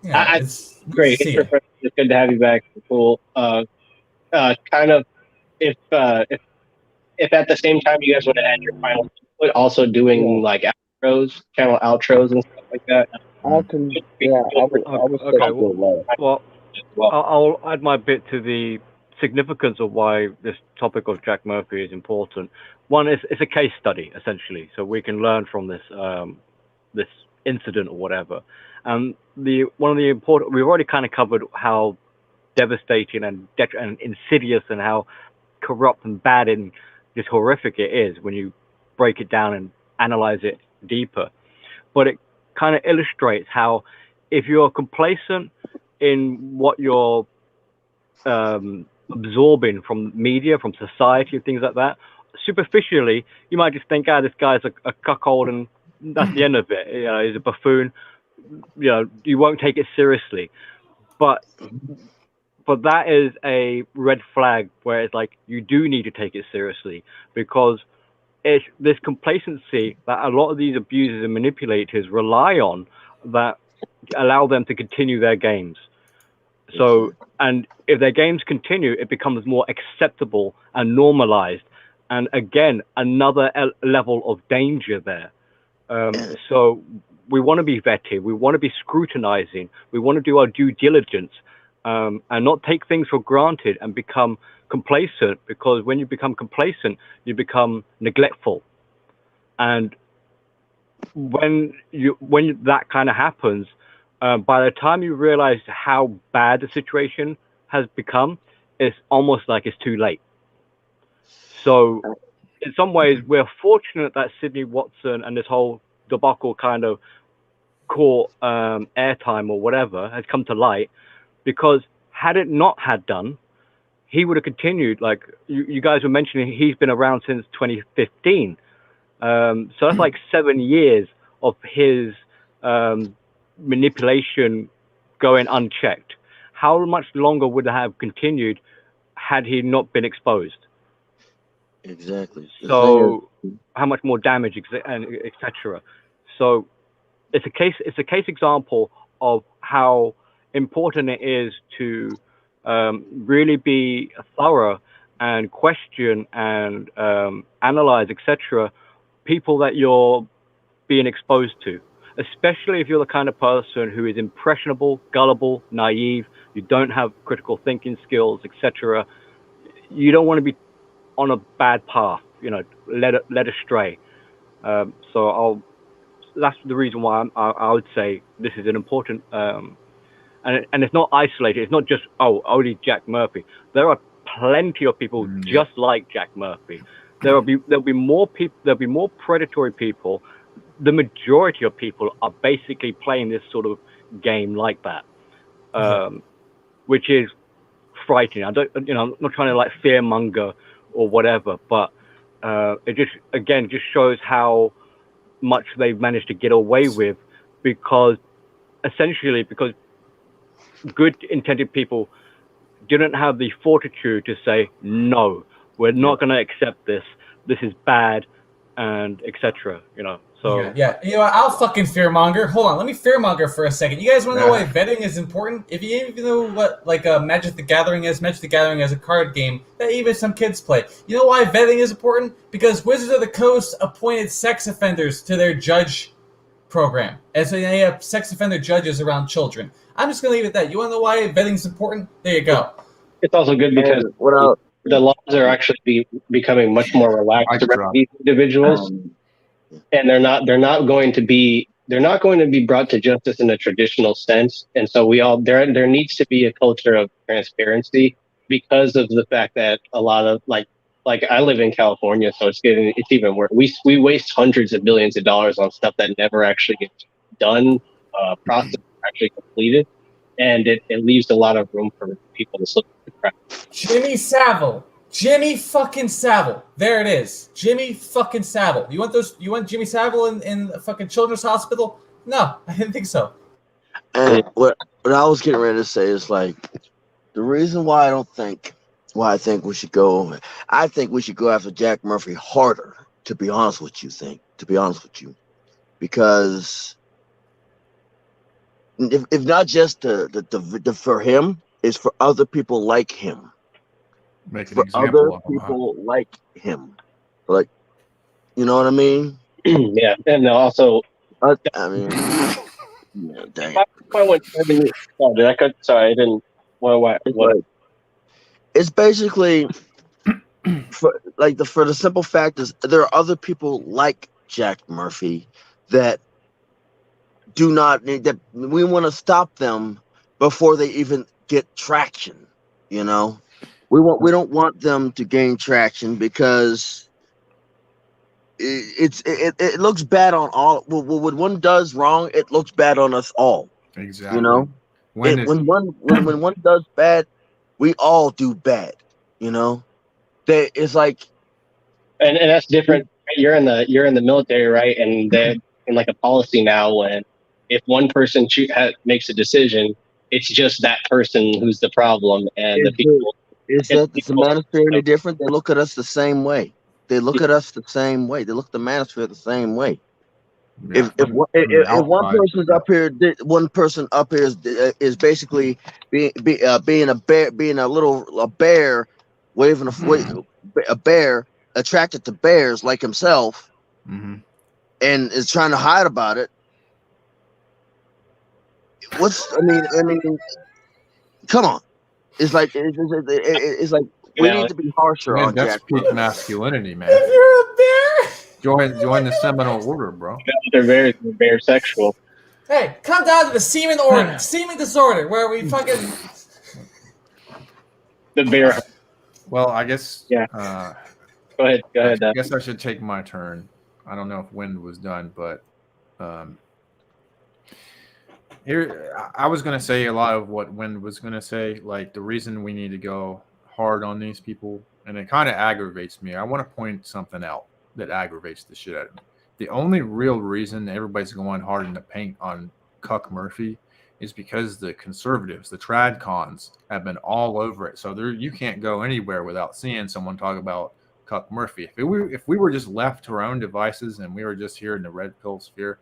Speaker 11: Yeah,
Speaker 8: it's great. It's good to have you back. Cool. Kind of, if at the same time you guys want to add your final input, also doing like channel outros and stuff like that.
Speaker 10: I'll add my bit to the significance of why this topic of Jack Murphy is important. One is it's a case study essentially, so we can learn from this this incident or whatever. One of the important, we've already kind of covered how devastating and insidious, and how corrupt and bad and just horrific it is when you break it down and analyze it deeper. But it kind of illustrates how if you're complacent in what you're absorbing from media, from society, and things like that, superficially, you might just think, this guy's a cuckold, and that's the end of it. You know, he's a buffoon. You know, you won't take it seriously. But that is a red flag where it's like you do need to take it seriously, because it's this complacency that a lot of these abusers and manipulators rely on that allow them to continue their games. So, and if their games continue, it becomes more acceptable and normalized. And again, another level of danger there. So we want to be vetted. We want to be scrutinizing. We want to do our due diligence, and not take things for granted and become complacent, because when you become complacent, you become neglectful. And when that kind of happens, by the time you realize how bad the situation has become, it's almost like it's too late. So in some ways, we're fortunate that Sidney Watson and this whole debacle kind of caught airtime or whatever, has come to light, because had it not had done, he would have continued. Like you guys were mentioning, he's been around since 2015. So that's like 7 years of his manipulation going unchecked. How much longer would it have continued had he not been exposed?
Speaker 7: Exactly.
Speaker 10: So how much more damage, and etc. So it's a case example of how important it is to really be thorough and question and analyze, etc., people that you're being exposed to, especially if you're the kind of person who is impressionable, gullible, naive, you don't have critical thinking skills, etc. You don't want to be on a bad path, you know, led astray. So that's the reason why I would say this is an important, and it's not isolated. It's not just, only Jack Murphy. There are plenty of people just like Jack Murphy. There'll be more people. There'll be more predatory people. The majority of people are basically playing this sort of game like that, which is frightening. I'm not trying to like fearmonger or whatever, but it just shows how much they've managed to get away with, because good intended people didn't have the fortitude to say, no, we're not going to accept this. This is bad, and etc. You know. So
Speaker 11: yeah. You know what? I'll fucking fearmonger. Hold on, let me fearmonger for a second. You guys want to know why vetting is important? If you even know what Magic the Gathering is, Magic the Gathering is a card game that even some kids play. You know why vetting is important? Because Wizards of the Coast appointed sex offenders to their judge program, and so they have sex offender judges around children. I'm just gonna leave it at that. You want to know why vetting is important? There you go.
Speaker 8: It's also good because the laws are actually becoming much more relaxed around these individuals. And they're not going to be brought to justice in a traditional sense. And so there needs to be a culture of transparency, because of the fact that a lot of like I live in California, so it's even worse. We waste hundreds of millions of dollars on stuff that never actually gets done, process actually completed, and it leaves a lot of room for people to slip through the cracks.
Speaker 11: Jimmy fucking Savile. There it is. Jimmy fucking Savile. You want Jimmy Savile in a fucking children's hospital? No, I didn't think so.
Speaker 7: And what I was getting ready to say is like the reason why I think we should go after Jack Murphy harder, to be honest with you. Because if not just for him, it's for other people like him.
Speaker 12: Make an
Speaker 7: for
Speaker 12: example
Speaker 7: other
Speaker 12: of him,
Speaker 7: people like him. Like, you know what I mean?
Speaker 8: Yeah, and also,
Speaker 7: I mean, yeah, dang.
Speaker 8: Did I cut? Sorry, I didn't. What?
Speaker 7: It's basically for the simple fact is there are other people like Jack Murphy that do not need that. We want to stop them before they even get traction. You know, we don't want them to gain traction because it looks bad on all. Well, when one does wrong, it looks bad on us all.
Speaker 12: Exactly.
Speaker 7: You know, when one does bad, we all do bad. You know, it's like,
Speaker 8: and that's different. You're in the military, right? And they're in like a policy now when if one person makes a decision, it's just that person who's the problem, and the people.
Speaker 7: Is the manosphere any different? They look at us the same way. They look at us the same way. They look at the manosphere the same way.
Speaker 12: Yeah,
Speaker 7: If one person's up here, one person up here is basically being a bear, being a bear, waving a bear attracted to bears like himself, and is trying to hide about it. I mean, come on. It's like we need to be harsher on
Speaker 12: that's
Speaker 7: Jack.
Speaker 12: peak masculinity, man.
Speaker 11: If you're a bear,
Speaker 12: join the Seminole Order, bro.
Speaker 8: They're very sexual.
Speaker 11: Hey, come down to the semen order, semen disorder, where we fucking
Speaker 8: the bear.
Speaker 12: Well, I guess.
Speaker 8: Yeah. Go ahead.
Speaker 12: I guess I should take my turn. I don't know if Wind was done, but here I was going to say a lot of what Wind was going to say. Like the reason we need to go hard on these people, and it kind of aggravates me. I want to point something out that aggravates the shit out of me. The only real reason everybody's going hard in the paint on Cuck Murphy is because the conservatives, the trad cons, have been all over it. So you can't go anywhere without seeing someone talk about Cuck Murphy. If we were just left to our own devices and we were just here in the red pill sphere,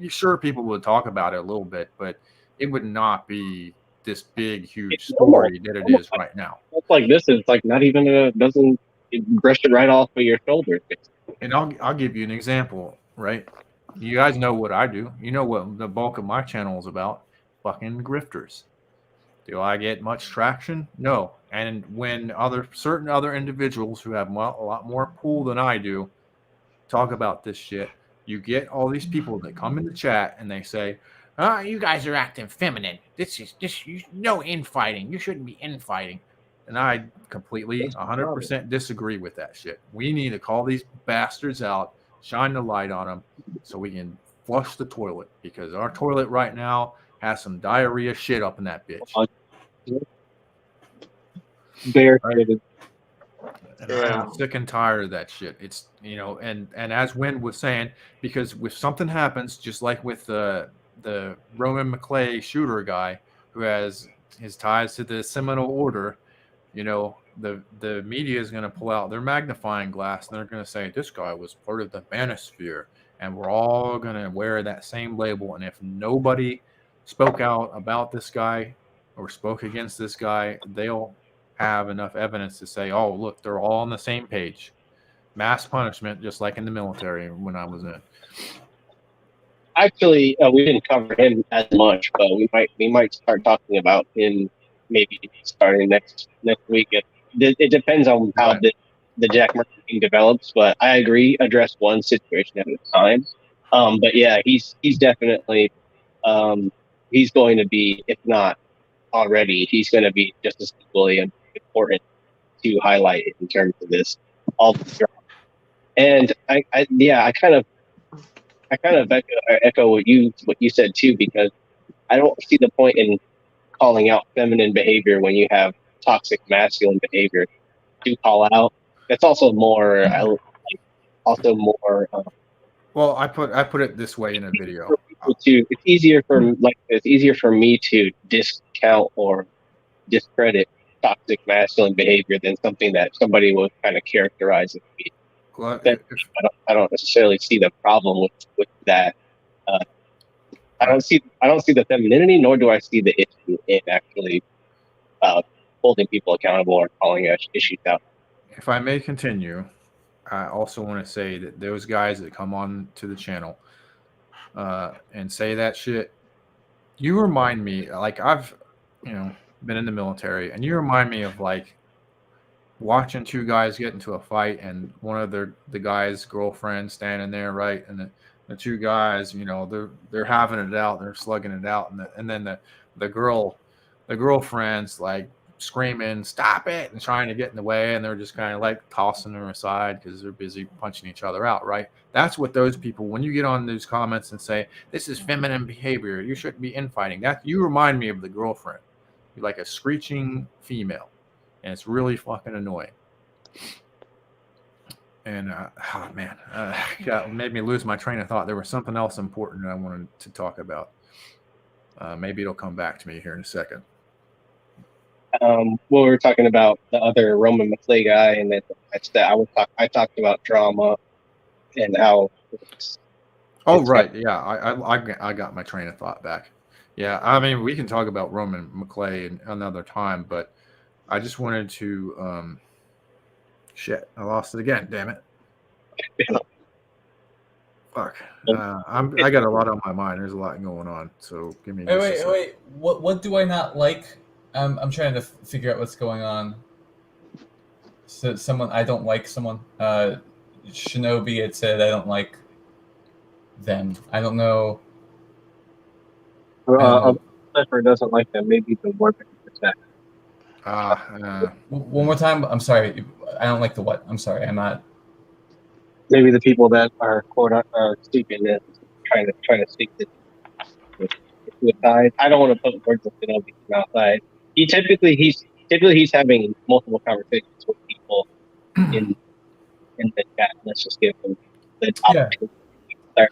Speaker 12: sure, people would talk about it a little bit, but it would not be this big, huge story that it is right now.
Speaker 8: It's like this is like not even doesn't brush it right off of your shoulders.
Speaker 12: And I'll give you an example, right? You guys know what I do. You know what the bulk of my channel is about. Fucking grifters. Do I get much traction? No. And when certain other individuals who have a lot more pull than I do talk about this shit, you get all these people that come in the chat and they say, "Oh, you guys are acting feminine. This is no infighting. You shouldn't be infighting." And I completely 100% disagree with that shit. We need to call these bastards out, shine the light on them so we can flush the toilet, because our toilet right now has some diarrhea shit up in that bitch. I'm sick and tired of that shit. It's, and as Wynn was saying, because if something happens, just like with the Roman McClay shooter guy who has his ties to the Seminole Order, the media is going to pull out their magnifying glass and they're going to say this guy was part of the manosphere, and we're all going to wear that same label. And if nobody spoke out about this guy or spoke against this guy, they'll have enough evidence to say, oh, look, they're all on the same page. Mass punishment, just like in the military when I was in.
Speaker 8: Actually, we didn't cover him as much, but we might start talking about him maybe starting next week. It depends on how the Jack Murphy thing develops, but I agree, address one situation at a time. But yeah, he's definitely he's going to be, if not already, he's going to be just as equally important to highlight in terms of this all. And I kind of echo what you said too, because I don't see the point in calling out feminine behavior when you have toxic masculine behavior to call out. That's also more.
Speaker 12: Well, I put it this way in a video.
Speaker 8: It's easier for me to discount or discredit toxic masculine behavior than something that somebody will kind of characterize as being.
Speaker 12: Well,
Speaker 8: I don't necessarily see the problem with that. I don't see the femininity, nor do I see the issue in actually holding people accountable or calling issues out.
Speaker 12: If I may continue, I also want to say that those guys that come on to the channel and say that shit, you remind me, like I've been in the military, and you remind me of like watching two guys get into a fight and one of the guy's girlfriend standing there, right, and the two guys, they're having it out, they're slugging it out, and then the girl the girlfriend's like screaming, "Stop it!" and trying to get in the way, and they're just kind of like tossing her aside because they're busy punching each other out, right? That's what those people, when you get on those comments and say, "This is feminine behavior, you shouldn't be infighting," that you remind me of the girlfriend. You're like a screeching female, and it's really fucking annoying. And oh man, made me lose my train of thought. There was something else important I wanted to talk about. Maybe it'll come back to me here in a second.
Speaker 8: Well, we were talking about the other Roman McClay guy, and then I talked about drama and how.
Speaker 12: Right, yeah, I got my train of thought back. Yeah, I mean, we can talk about Roman McClay another time, but I just wanted to. Shit, I lost it again. Damn it. Fuck. I got a lot on my mind. There's a lot going on. So give me.
Speaker 11: Wait. What do I not like? I'm trying to figure out what's going on. So someone I don't like someone. Shinobi had said I don't like them. I don't know.
Speaker 8: Clifford doesn't like them. Maybe the more
Speaker 12: 50%.
Speaker 11: One more time. I'm sorry. I don't like the what? I'm sorry. I'm not.
Speaker 8: Maybe the people that are quote sleeping in, trying to speak to suicide. I don't want to put words in Shinobi's mouth. He's typically having multiple conversations with people in the chat. Let's just give him the topic.
Speaker 12: Yeah.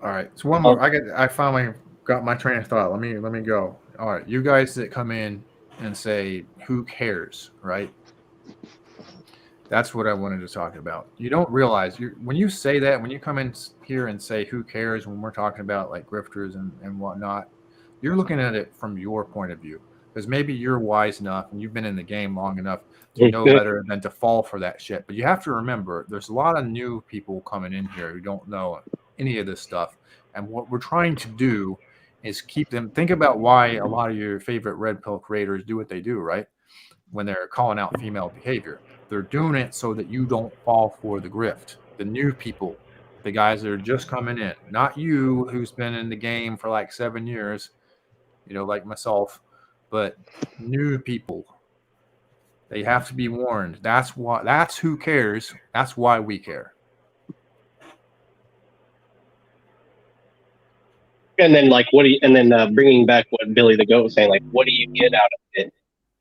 Speaker 12: All right. So one more. I finally got my train of thought. Let me go. All right. You guys that come in and say, "Who cares?" Right? That's what I wanted to talk about. You don't realize when you say that, when you come in here and say, "Who cares?" when we're talking about like grifters and whatnot, you're looking at it from your point of view. Because maybe you're wise enough and you've been in the game long enough to know better than to fall for that shit. But you have to remember, there's a lot of new people coming in here who don't know any of this stuff. And what we're trying to do is keep them. Think about why a lot of your favorite red pill creators do what they do, right? When they're calling out female behavior. They're doing it so that you don't fall for the grift. The new people, the guys that are just coming in, not you who's been in the game for like 7 years, like myself, but new people. They have to be warned. That's who cares. That's why we care.
Speaker 8: And then bringing back what Billy the Goat was saying, like, what do you get out of it?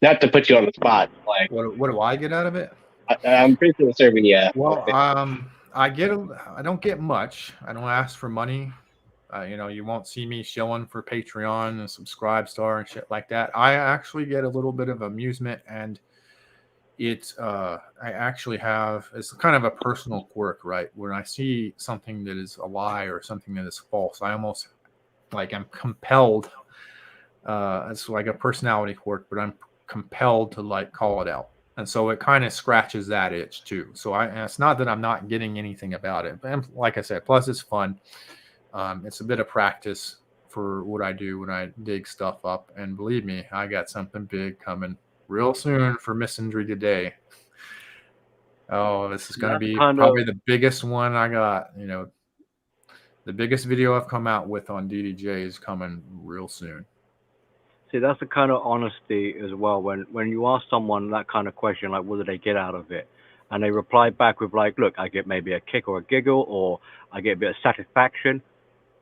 Speaker 8: Not to put you on the spot, like
Speaker 12: what do I get out of it?
Speaker 8: I'm pretty sure serving, yeah.
Speaker 12: Well, I don't get much. I don't ask for money. You won't see me shilling for Patreon and Subscribe Star and shit like that. I actually get a little bit of amusement, and I actually it's kind of a personal quirk, right? When I see something that is a lie or something that is false, I almost I'm compelled. It's like a personality quirk, but I'm compelled to call it out. And so it kind of scratches that itch too. So it's not that I'm not getting anything about it, but like I said, plus it's fun. It's a bit of practice for what I do when I dig stuff up. And believe me, I got something big coming real soon for Misandry today. Oh, this is going to be probably the biggest one I got. The biggest video I've come out with on DDJ is coming real soon.
Speaker 10: See, that's the kind of honesty as well. When you ask someone that kind of question, like, what do they get out of it? And they reply back with like, look, I get maybe a kick or a giggle, or I get a bit of satisfaction.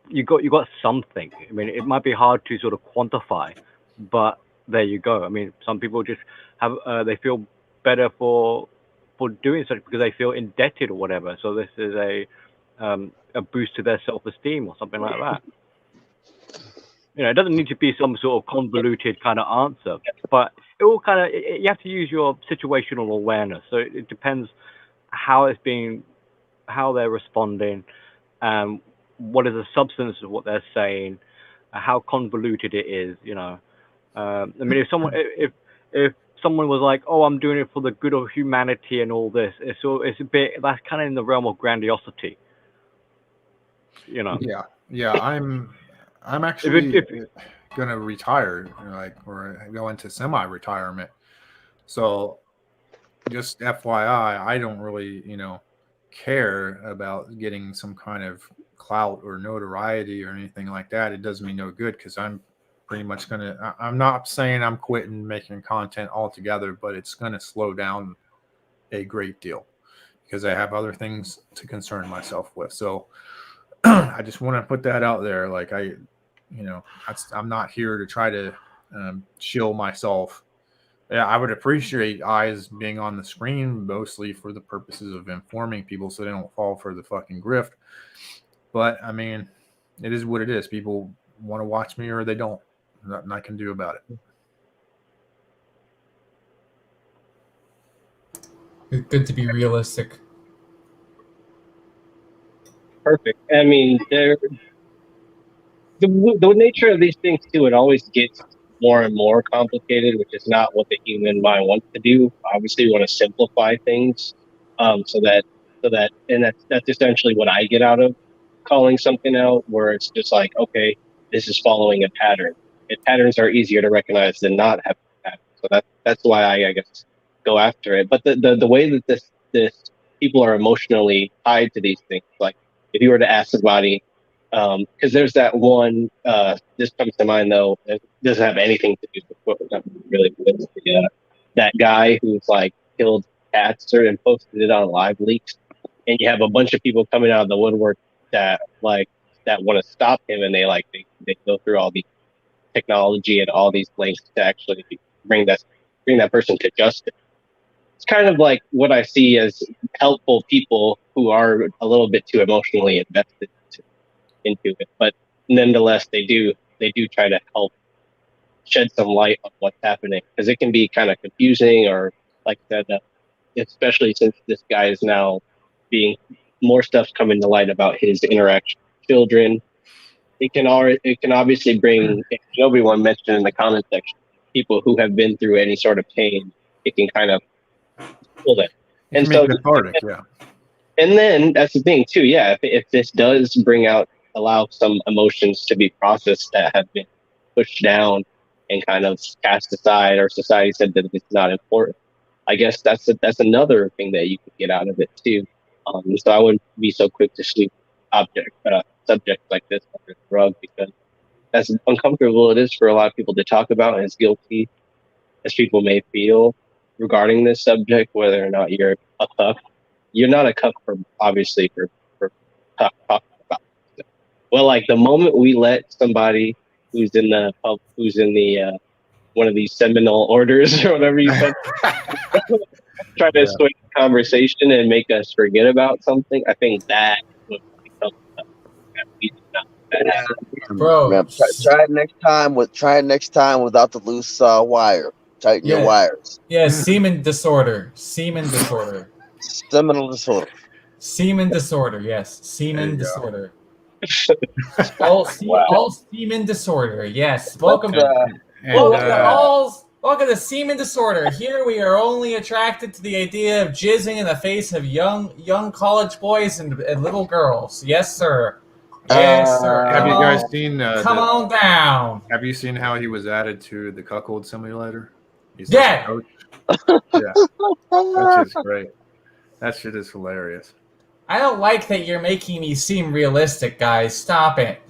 Speaker 10: You got something. I mean, it might be hard to sort of quantify, but there you go. I mean, some people just have they feel better for doing such because they feel indebted or whatever. So this is a boost to their self-esteem or something like that. It doesn't need to be some sort of convoluted kind of answer, but it all kind of, you have to use your situational awareness. So it depends how they're responding, what is the substance of what they're saying, how convoluted it is, I mean, if someone was like, oh, I'm doing it for the good of humanity and all this, it's a bit, that's kind of in the realm of grandiosity,
Speaker 12: Yeah, I'm actually going to retire, or go into semi-retirement. So just FYI, I don't really, care about getting some kind of clout or notoriety or anything like that. It does me no good because I'm pretty much gonna. I'm not saying I'm quitting making content altogether, but it's gonna slow down a great deal because I have other things to concern myself with. So I just want to put that out there. Like I'm not here to try to shield myself. Yeah, I would appreciate eyes being on the screen mostly for the purposes of informing people so they don't fall for the fucking grift. But I mean, it is what it is. People want to watch me or they don't. Nothing I can do about it.
Speaker 11: It's good to be realistic.
Speaker 8: Perfect. I mean, the nature of these things too, it always gets more and more complicated, which is not what the human mind wants to do. Obviously, we want to simplify things, so that, and that's essentially what I get out of calling something out, where it's just like, okay, this is following a pattern. And patterns are easier to recognize than not having a pattern. So that's why I guess go after it. But the way that this people are emotionally tied to these things, like if you were to ask somebody. Because there's that one. This comes to mind though. It doesn't have anything to do with what we're talking about really. That guy who's like killed cats and posted it on live leaks, and you have a bunch of people coming out of the woodwork that want to stop him, and they go through all the technology and all these links to actually bring that person to justice. It's kind of like what I see as helpful people who are a little bit too emotionally invested into it, but nonetheless they do try to help shed some light on what's happening, because it can be kind of confusing, or like that, especially since this guy is now being more stuff's coming to light about his interaction with children. It can obviously bring, if everyone mentioned in the comment section, people who have been through any sort of pain, it can kind of pull them. And so
Speaker 12: cathartic, yeah.
Speaker 8: And then that's the thing too, yeah. If this does allow some emotions to be processed that have been pushed down and kind of cast aside, or society said that it's not important, I guess that's another thing that you could get out of it too. So I wouldn't be so quick to sweep subjects like this under the rug, because as uncomfortable it is for a lot of people to talk about, and as guilty as people may feel regarding this subject, whether or not you're a cuck. You're not a cuck for talking about it. Well, like the moment we let somebody who's in the one of these seminal orders or whatever you said try to swing the conversation and make us forget about something, I think that would become
Speaker 11: bro.
Speaker 7: Try it next time without the loose wire. Tighten your wires.
Speaker 11: Yeah, semen disorder. Seminal disorder. Semen disorder. Yes, semen disorder. all semen disorder. Yes. Welcome to semen disorder. Here we are only attracted to the idea of jizzing in the face of young college boys and little girls. Yes, sir. Yes, sir.
Speaker 12: Have you guys seen?
Speaker 11: Come on down.
Speaker 12: Have you seen how he was added to the cuckold simulator? He's
Speaker 11: yeah.
Speaker 12: Yeah. That shit's great. That shit is hilarious.
Speaker 11: I don't like that you're making me seem realistic, guys. Stop it.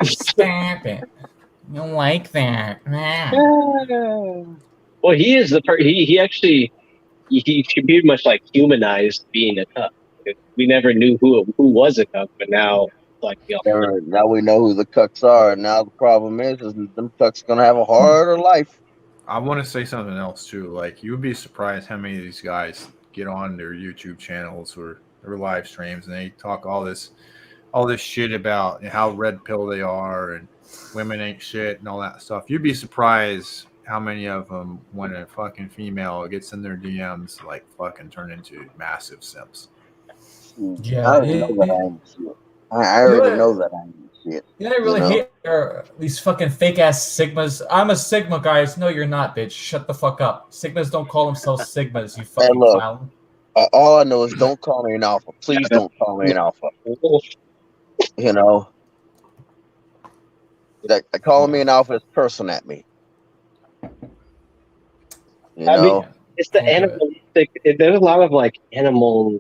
Speaker 11: Stop it. I don't like that.
Speaker 8: Well, he is he actually he pretty much like humanized being a cuck. We never knew who was a cuck, but now
Speaker 7: now we know who the cucks are. And now the problem is them cucks gonna have a harder life.
Speaker 12: I want to say something else too. Like, you would be surprised how many of these guys get on their YouTube channels or their live streams and they talk all this shit about how red pill they are and women ain't shit and all that stuff. You'd be surprised how many of them, when a fucking female gets in their DMs, like fucking turn into massive simps.
Speaker 11: Yeah,
Speaker 7: I already know that I ain't shit. I already know that I ain't shit.
Speaker 11: Yeah, I really hate these fucking fake ass Sigmas. I'm a Sigma, guys. No, you're not, bitch. Shut the fuck up. Sigmas don't call themselves Sigmas, you fucking clown.
Speaker 7: All I know is don't call me an alpha. Please don't call me an alpha. You know, that calling me an alpha is cursing at me. You know?
Speaker 8: I mean, it's the animalistic. There's a lot of like animal.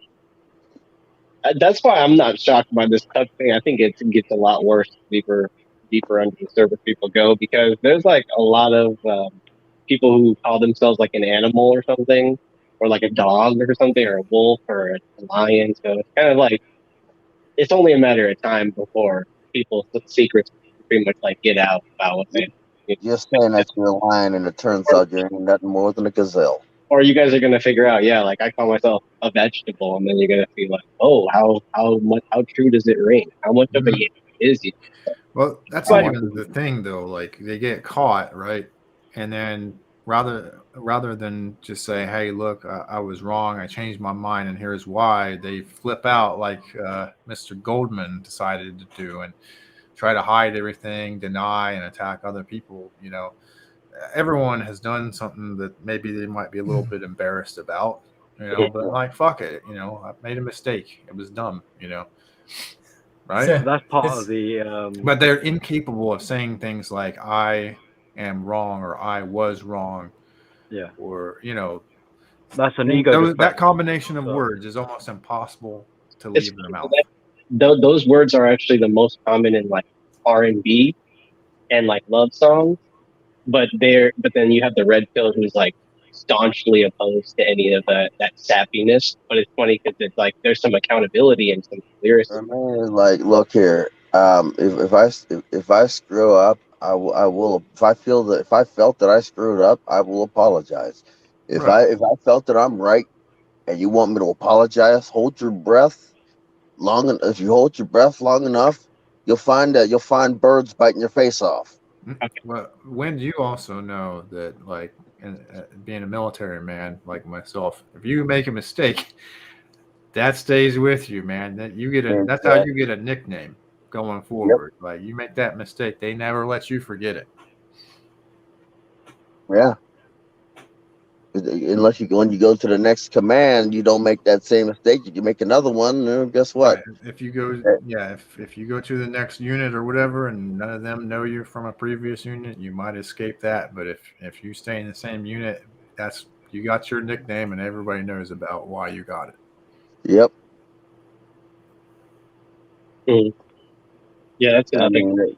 Speaker 8: That's why I'm not shocked by this cuck thing. I think it gets a lot worse the deeper deeper under the surface people go, because there's like a lot of people who call themselves like an animal or something, or like a dog or something, or a wolf or a lion. So it's kind of like it's only a matter of time before people's secrets pretty much like get out about what they.
Speaker 7: You're saying that you're a lion, and it turns out you're nothing more than a gazelle.
Speaker 8: Or you guys are gonna figure out, yeah, like I call myself a vegetable, and then you're gonna be like, oh, how true does it ring? How much of a is it?
Speaker 12: Well, that's not even the thing, though. Like they get caught, right? And then rather than just say, "Hey, look, I was wrong. I changed my mind, and here's why," they flip out like Mr. Goldman decided to do, and try to hide everything, deny, and attack other people. You know, everyone has done something that maybe they might be a little bit embarrassed about. You know, but like, fuck it. You know, I made a mistake. It was dumb. You know. Right?
Speaker 10: So that's part of the.
Speaker 12: But they're incapable of saying things like "I am wrong" or "I was wrong."
Speaker 10: Yeah.
Speaker 12: Or you know,
Speaker 10: that's an ego.
Speaker 12: That combination of words is almost impossible to leave their mouth.
Speaker 8: Those words are actually the most common in like R&B and like love songs, but then you have the red pill who's like staunchly opposed to any of that sappiness. But it's funny because it's like there's some accountability and some lyricism.
Speaker 7: I mean, like, look here. If I screw up, I will. If I felt that I screwed up, I will apologize. If I felt that I'm right, and you want me to apologize, hold your breath long. If you hold your breath long enough, you'll find birds biting your face off.
Speaker 12: Well, when you also know that, like, being a military man like myself, if you make a mistake, that stays with you, man. That you get that's how you get a nickname going forward. Yep. Like you make that mistake, they never let you forget it.
Speaker 7: Yeah. Unless when you go to the next command, you don't make that same mistake. You make another one. Guess what?
Speaker 12: Right. If you go, if you go to the next unit or whatever, and none of them know you from a previous unit, you might escape that. But if you stay in the same unit, you got your nickname, and everybody knows about why you got it.
Speaker 7: Yep.
Speaker 8: Yeah, that's another thing.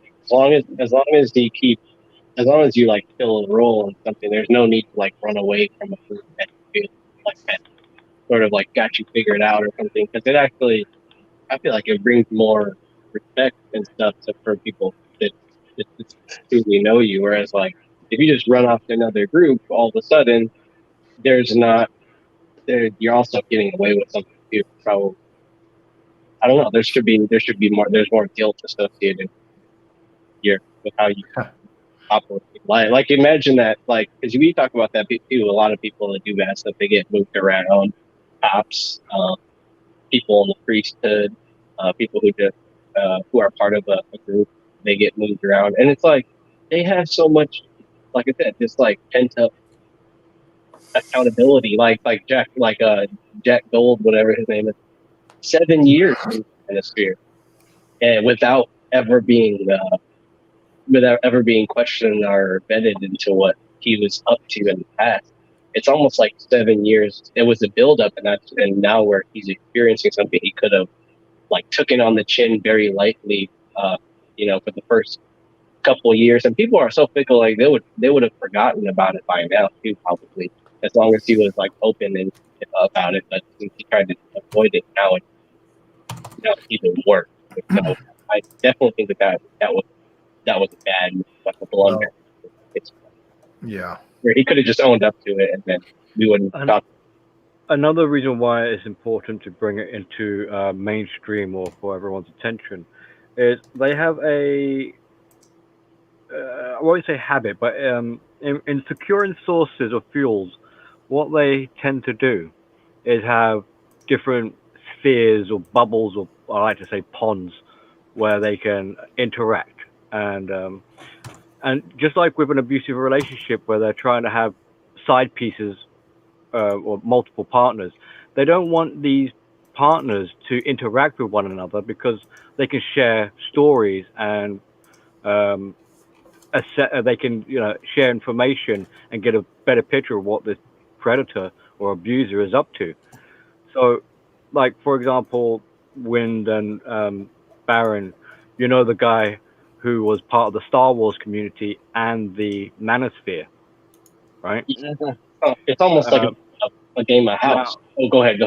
Speaker 8: As long as you like fill a role in something, there's no need to like run away from a group that you feel like that sort of like got you figured out or something. Because it actually, I feel like it brings more respect and stuff for people that truly know you. Whereas like if you just run off to another group, all of a sudden you're also getting away with something too. Probably, I don't know. There should be more. There's more guilt associated here with how you operate. Like imagine that, like, because we talk about that too. A lot of people that do bad stuff, they get moved around. Cops, people in the priesthood, people who are part of a group, they get moved around, and it's like they have so much, like I said, just like pent up accountability. Like Jack Gold, whatever his name is, 7 years in a sphere, and without ever being questioned or vetted into what he was up to in the past. It's almost like 7 years. It was a buildup, and now where he's experiencing something he could have like taken on the chin very lightly, for the first couple of years. And people are so fickle, like they would have forgotten about it by now too, probably, as long as he was like open and about it. But since he tried to avoid it, now it's even worse. So I definitely think that was a bad, like a blunder.
Speaker 12: Yeah.
Speaker 8: Where he could have just owned up to it, and then we wouldn't talk.
Speaker 10: Another reason why it's important to bring it into mainstream or for everyone's attention is they have I won't say habit, but in securing sources of fuels, what they tend to do is have different spheres or bubbles, or I like to say ponds, where they can interact. And just like with an abusive relationship where they're trying to have side pieces or multiple partners, they don't want these partners to interact with one another because they can share stories and they can share information and get a better picture of what the predator or abuser is up to. So, like for example, Wind and Baron, the guy who was part of the Star Wars community and the Manosphere, right?
Speaker 8: It's almost like a game of house. Go ahead.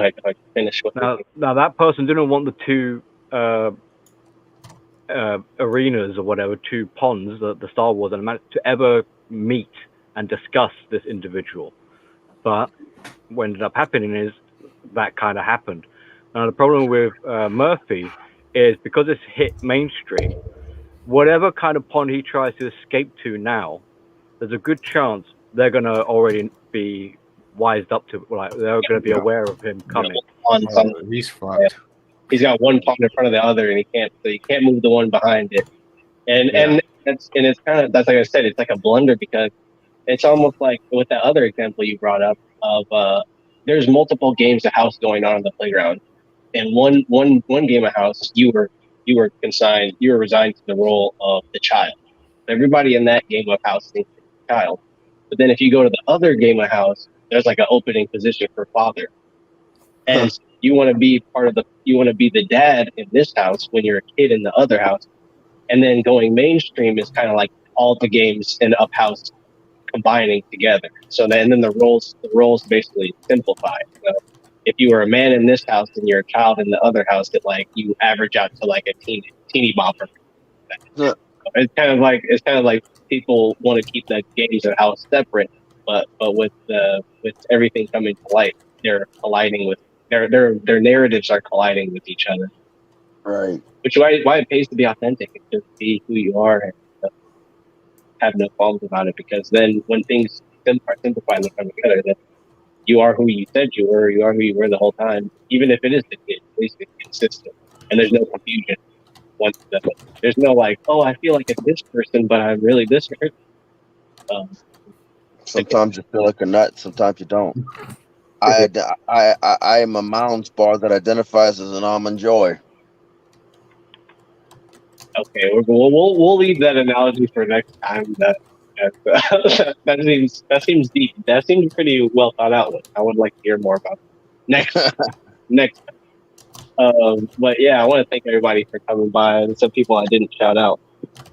Speaker 8: Finish with
Speaker 10: now that person didn't want the two arenas or whatever, two ponds, the Star Wars and to ever meet and discuss this individual. But what ended up happening is that kind of happened. Now the problem with Murphy is because it's hit mainstream, whatever kind of pond he tries to escape to now, there's a good chance they're going to already be wised up to, like they're going to be aware of him coming.
Speaker 12: He's fucked.
Speaker 8: He's got one pond in front of the other, and he can't move the one behind it. And it's kind of, that's like I said, it's like a blunder because it's almost like with that other example you brought up of there's multiple games of house going on the playground, and one game of house you were resigned to the role of the child. Everybody in that game of house thinks it's the child, but then if you go to the other game of house, there's like an opening position for father, and you want to be the dad in this house when you're a kid in the other house, and then going mainstream is kind of like all the games in up house combining together. So then the roles basically simplify. So if you were a man in this house and you're a child in the other house, that like you average out to like a teeny bopper. Yeah. It's kind of like people want to keep the games of house separate, but with everything coming to light, they're colliding with their narratives are colliding with each other.
Speaker 7: Right.
Speaker 8: Which is why it pays to be authentic and just be who you are and have no qualms about it, because then when things are simplified and come together, then you are who you said you were, you are who you were the whole time, even if it is the kid, at least it's consistent and there's no confusion. There's no like, oh, I feel like it's this person, but I'm really this person.
Speaker 7: Sometimes you feel like a nut, sometimes you don't. I am a Mounds bar that identifies as an almond joy.
Speaker 8: Okay, we'll leave that analogy for next time. That seems deep. That seems pretty well thought out. I would like to hear more about it next time. But yeah, I want to thank everybody for coming by. And some people I didn't shout out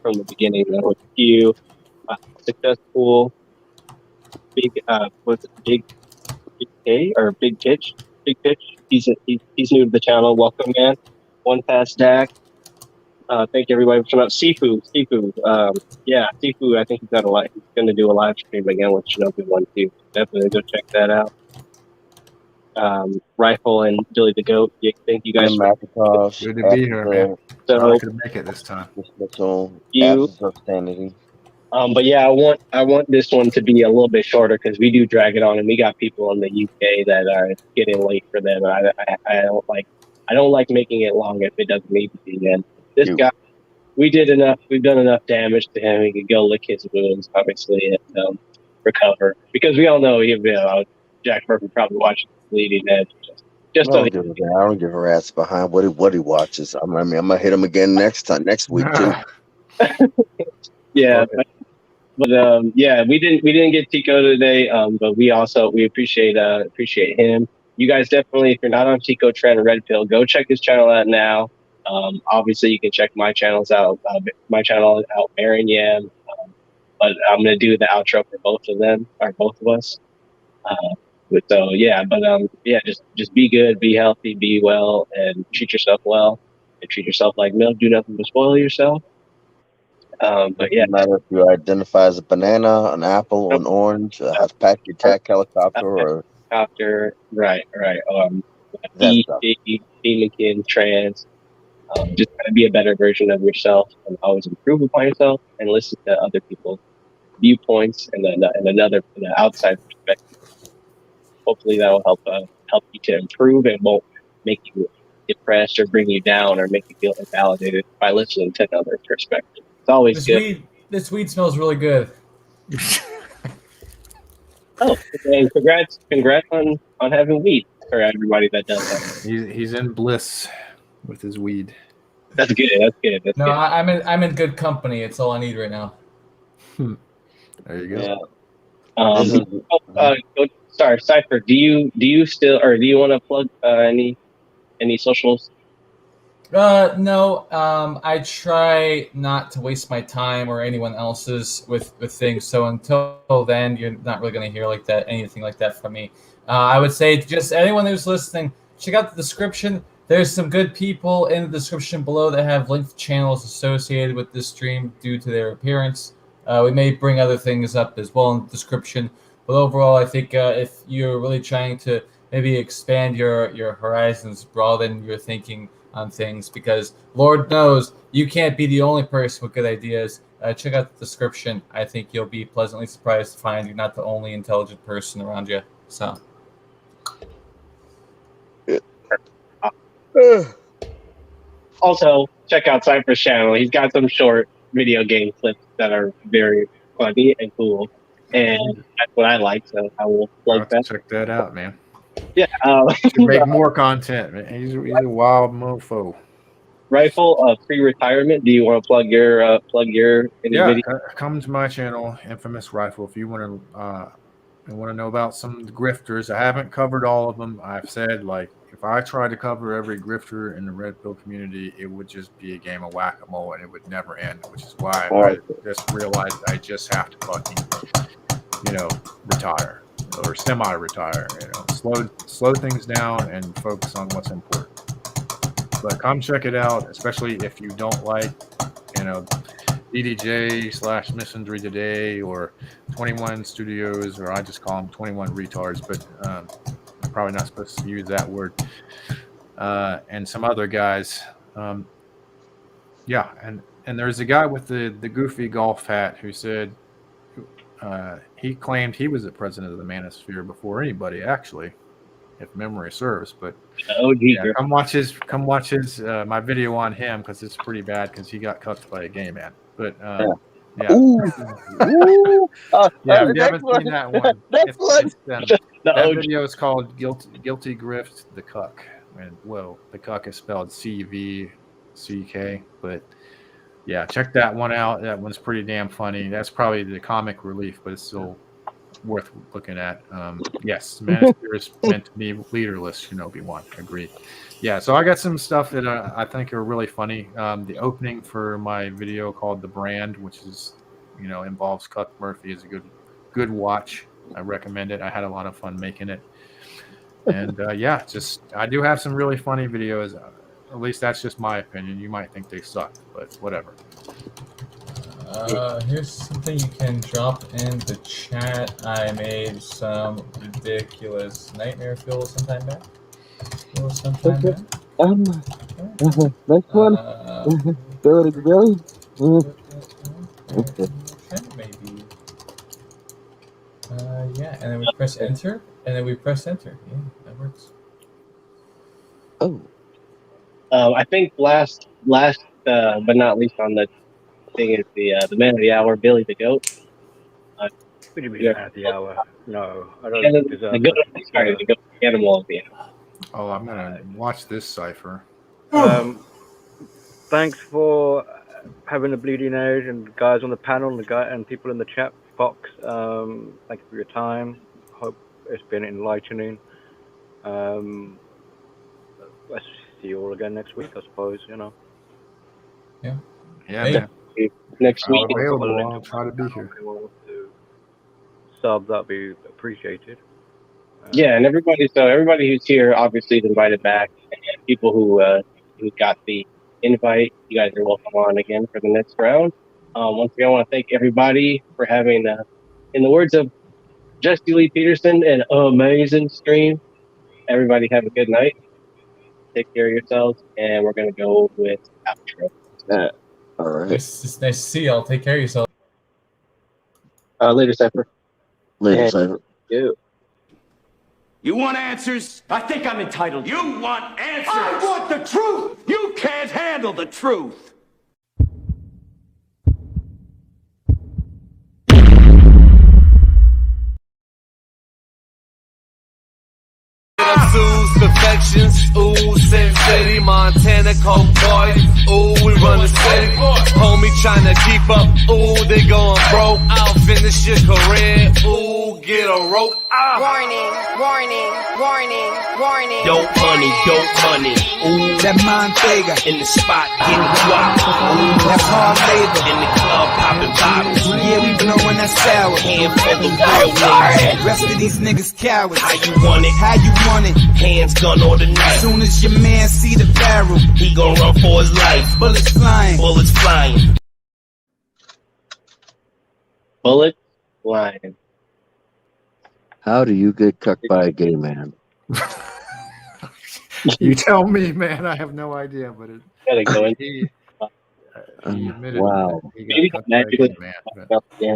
Speaker 8: from the beginning. That was you, Successful, Big K or Big Pitch. He's new to the channel. Welcome, man. One Pass Dak. Thank you everybody for coming out. Sifu. Yeah, Sifu. I think he's going to do a live stream again with Shinobi 1 too. Definitely go check that out. Rifle and Billy the Goat. Yeah, thank you guys.
Speaker 12: Good to be here, man.
Speaker 8: So
Speaker 12: I could make it this time.
Speaker 8: But yeah, I want this one to be a little bit shorter because we do drag it on, and we got people in the UK that are getting late for them. I don't like making it long if it doesn't need to be. And this guy, we've done enough damage to him. He could go lick his wounds, obviously, and recover. Because we all know, Jack Murphy probably watching Bleeding Edge.
Speaker 7: I don't give a rat's behind what he watches. I'm gonna hit him again next week too.
Speaker 8: Yeah, but we didn't get Tico today. But we appreciate him. You guys definitely, if you're not on Tico Trent Red Pill, go check his channel out now. Obviously, you can check my channels out. My channel is out, Baron Yam. But I'm gonna do the outro for both of us. Just be good, be healthy, be well, and treat yourself well, and treat yourself like milk. Do nothing but spoil yourself. But yeah,
Speaker 7: no matter if you identify as a banana, an apple, an orange, a packet attack helicopter, or
Speaker 8: helicopter, right. Demonkin, trans. Just try to be a better version of yourself and always improve upon yourself and listen to other people's viewpoints and another outside perspective. Hopefully that will help you to improve and won't make you depressed or bring you down or make you feel invalidated by listening to another perspective. It's always good.
Speaker 11: This weed smells really good.
Speaker 8: Oh, and congrats on having weed for everybody that does that.
Speaker 12: He's in bliss with his weed.
Speaker 8: That's good.
Speaker 11: No, I'm in good company. It's all I need right now.
Speaker 12: There you go.
Speaker 8: Sorry, Cypher. Do you still, or do you want to plug any socials?
Speaker 11: No. I try not to waste my time or anyone else's with things. So until then, you're not really going to hear anything like that from me. I would say just anyone who's listening, check out the description. There's some good people in the description below that have linked channels associated with this stream due to their appearance. We may bring other things up as well in the description. But overall, I think if you're really trying to maybe expand your horizons, broaden your thinking on things, because Lord knows you can't be the only person with good ideas. Check out the description. I think you'll be pleasantly surprised to find you're not the only intelligent person around you. So.
Speaker 8: Also, check out Cypher's channel. He's got some short video game clips that are very funny and cool, and that's what I like. So I will plug that.
Speaker 12: Check that out, man.
Speaker 8: Yeah,
Speaker 12: should make more content, man. He's a wild mofo.
Speaker 8: Rifle pre-retirement. Do you want to plug your
Speaker 12: video? Come to my channel, Infamous Rifle, if you want to know about some of the grifters. I haven't covered all of them. I've said, like, if I tried to cover every grifter in the Red Pill community, it would just be a game of whack-a-mole and it would never end, which is why I just realized I just have to fucking, retire or semi-retire, slow things down and focus on what's important. But come check it out, especially if you don't like, DDJ/Misandry Today or 21 Studios, or I just call them 21 retards, but I'm probably not supposed to use that word. And some other guys. And there's a guy with the goofy golf hat who said he claimed he was the president of the Manosphere before anybody, actually, if memory serves. But come watch his my video on him, because it's pretty bad, because he got cucked by a gay man. But if you haven't seen that one, that video is called Guilty Grift the Cuck. And the cuck is spelled CVCK, but yeah, check that one out. That one's pretty damn funny. That's probably the comic relief, but it's still worth looking at. Yes, Manosphere is meant to be leaderless. Shinobi 1, agreed. Yeah, so I got some stuff that I think are really funny. The opening for my video called The Brand, which is, involves Cuck Murphy, is a good watch. I recommend it. I had a lot of fun making it. And I do have some really funny videos. At least that's just my opinion. You might think they suck, but whatever.
Speaker 11: Here's something you can drop in the chat. I made some ridiculous nightmare fuel sometime back. Next
Speaker 13: one. Billy.
Speaker 11: Maybe. And then we press enter, Yeah, that works.
Speaker 13: Oh.
Speaker 8: I think last but not least on the thing is the man of the hour, Billy the Goat.
Speaker 10: What do you mean man of the hour? No, I don't.
Speaker 8: The goat animal of the hour.
Speaker 12: Oh, I'm gonna watch this cipher.
Speaker 10: Thanks for having the Bleeding Edge and guys on the panel and people in the chat box. Thank you for your time. Hope it's been enlightening. Let's see you all again next week, I suppose.
Speaker 11: Yeah.
Speaker 12: Yeah.
Speaker 11: Hey.
Speaker 8: Next week.
Speaker 12: I'll try to be here.
Speaker 10: Sub, that'd be appreciated.
Speaker 8: And everybody who's here obviously is invited back, and people who got the invite, you guys are welcome on again for the next round. Once again, I want to thank everybody for having, in the words of Jesse Lee Peterson, an amazing stream. Everybody have a good night. Take care of yourselves, and we're going to go with outro.
Speaker 13: All right.
Speaker 11: It's nice to see y'all. Take care of yourself.
Speaker 8: Later, Cypher.
Speaker 13: Later, Cypher.
Speaker 1: You want answers?
Speaker 2: I think I'm entitled.
Speaker 1: You want answers?
Speaker 2: I want the truth!
Speaker 1: You can't handle the truth!
Speaker 3: Perfections, ooh, Sin City, Montana, Coke Boy, ooh, we run the city. Homie tryna keep up, ooh, they going broke. I'll finish your career, ooh, get a rope.
Speaker 4: Warning, warning, warning, warning.
Speaker 5: Dope money. Ooh,
Speaker 6: That Montega.
Speaker 5: in the spot, getting guap.
Speaker 6: That's hard labor.
Speaker 5: In the club, popping bottles.
Speaker 6: Yeah, we blowing that sour.
Speaker 5: Handful of real niggas.
Speaker 6: Rest of these niggas cowards.
Speaker 5: How you want it?
Speaker 6: How you want it?
Speaker 5: Hands, gun, or the knife.
Speaker 6: Soon as your man see the barrel,
Speaker 5: He gon' run for his life.
Speaker 6: bullets flying.
Speaker 5: Bullets flying.
Speaker 8: Bullet flying.
Speaker 13: How do you get cucked by a gay man?
Speaker 12: You tell me, man. I have no idea, but it,
Speaker 8: Gotta go in.
Speaker 12: he admitted
Speaker 13: Wow.
Speaker 12: that he
Speaker 8: Maybe
Speaker 12: got cucked by a
Speaker 8: magically
Speaker 12: gay man. But
Speaker 8: Yeah.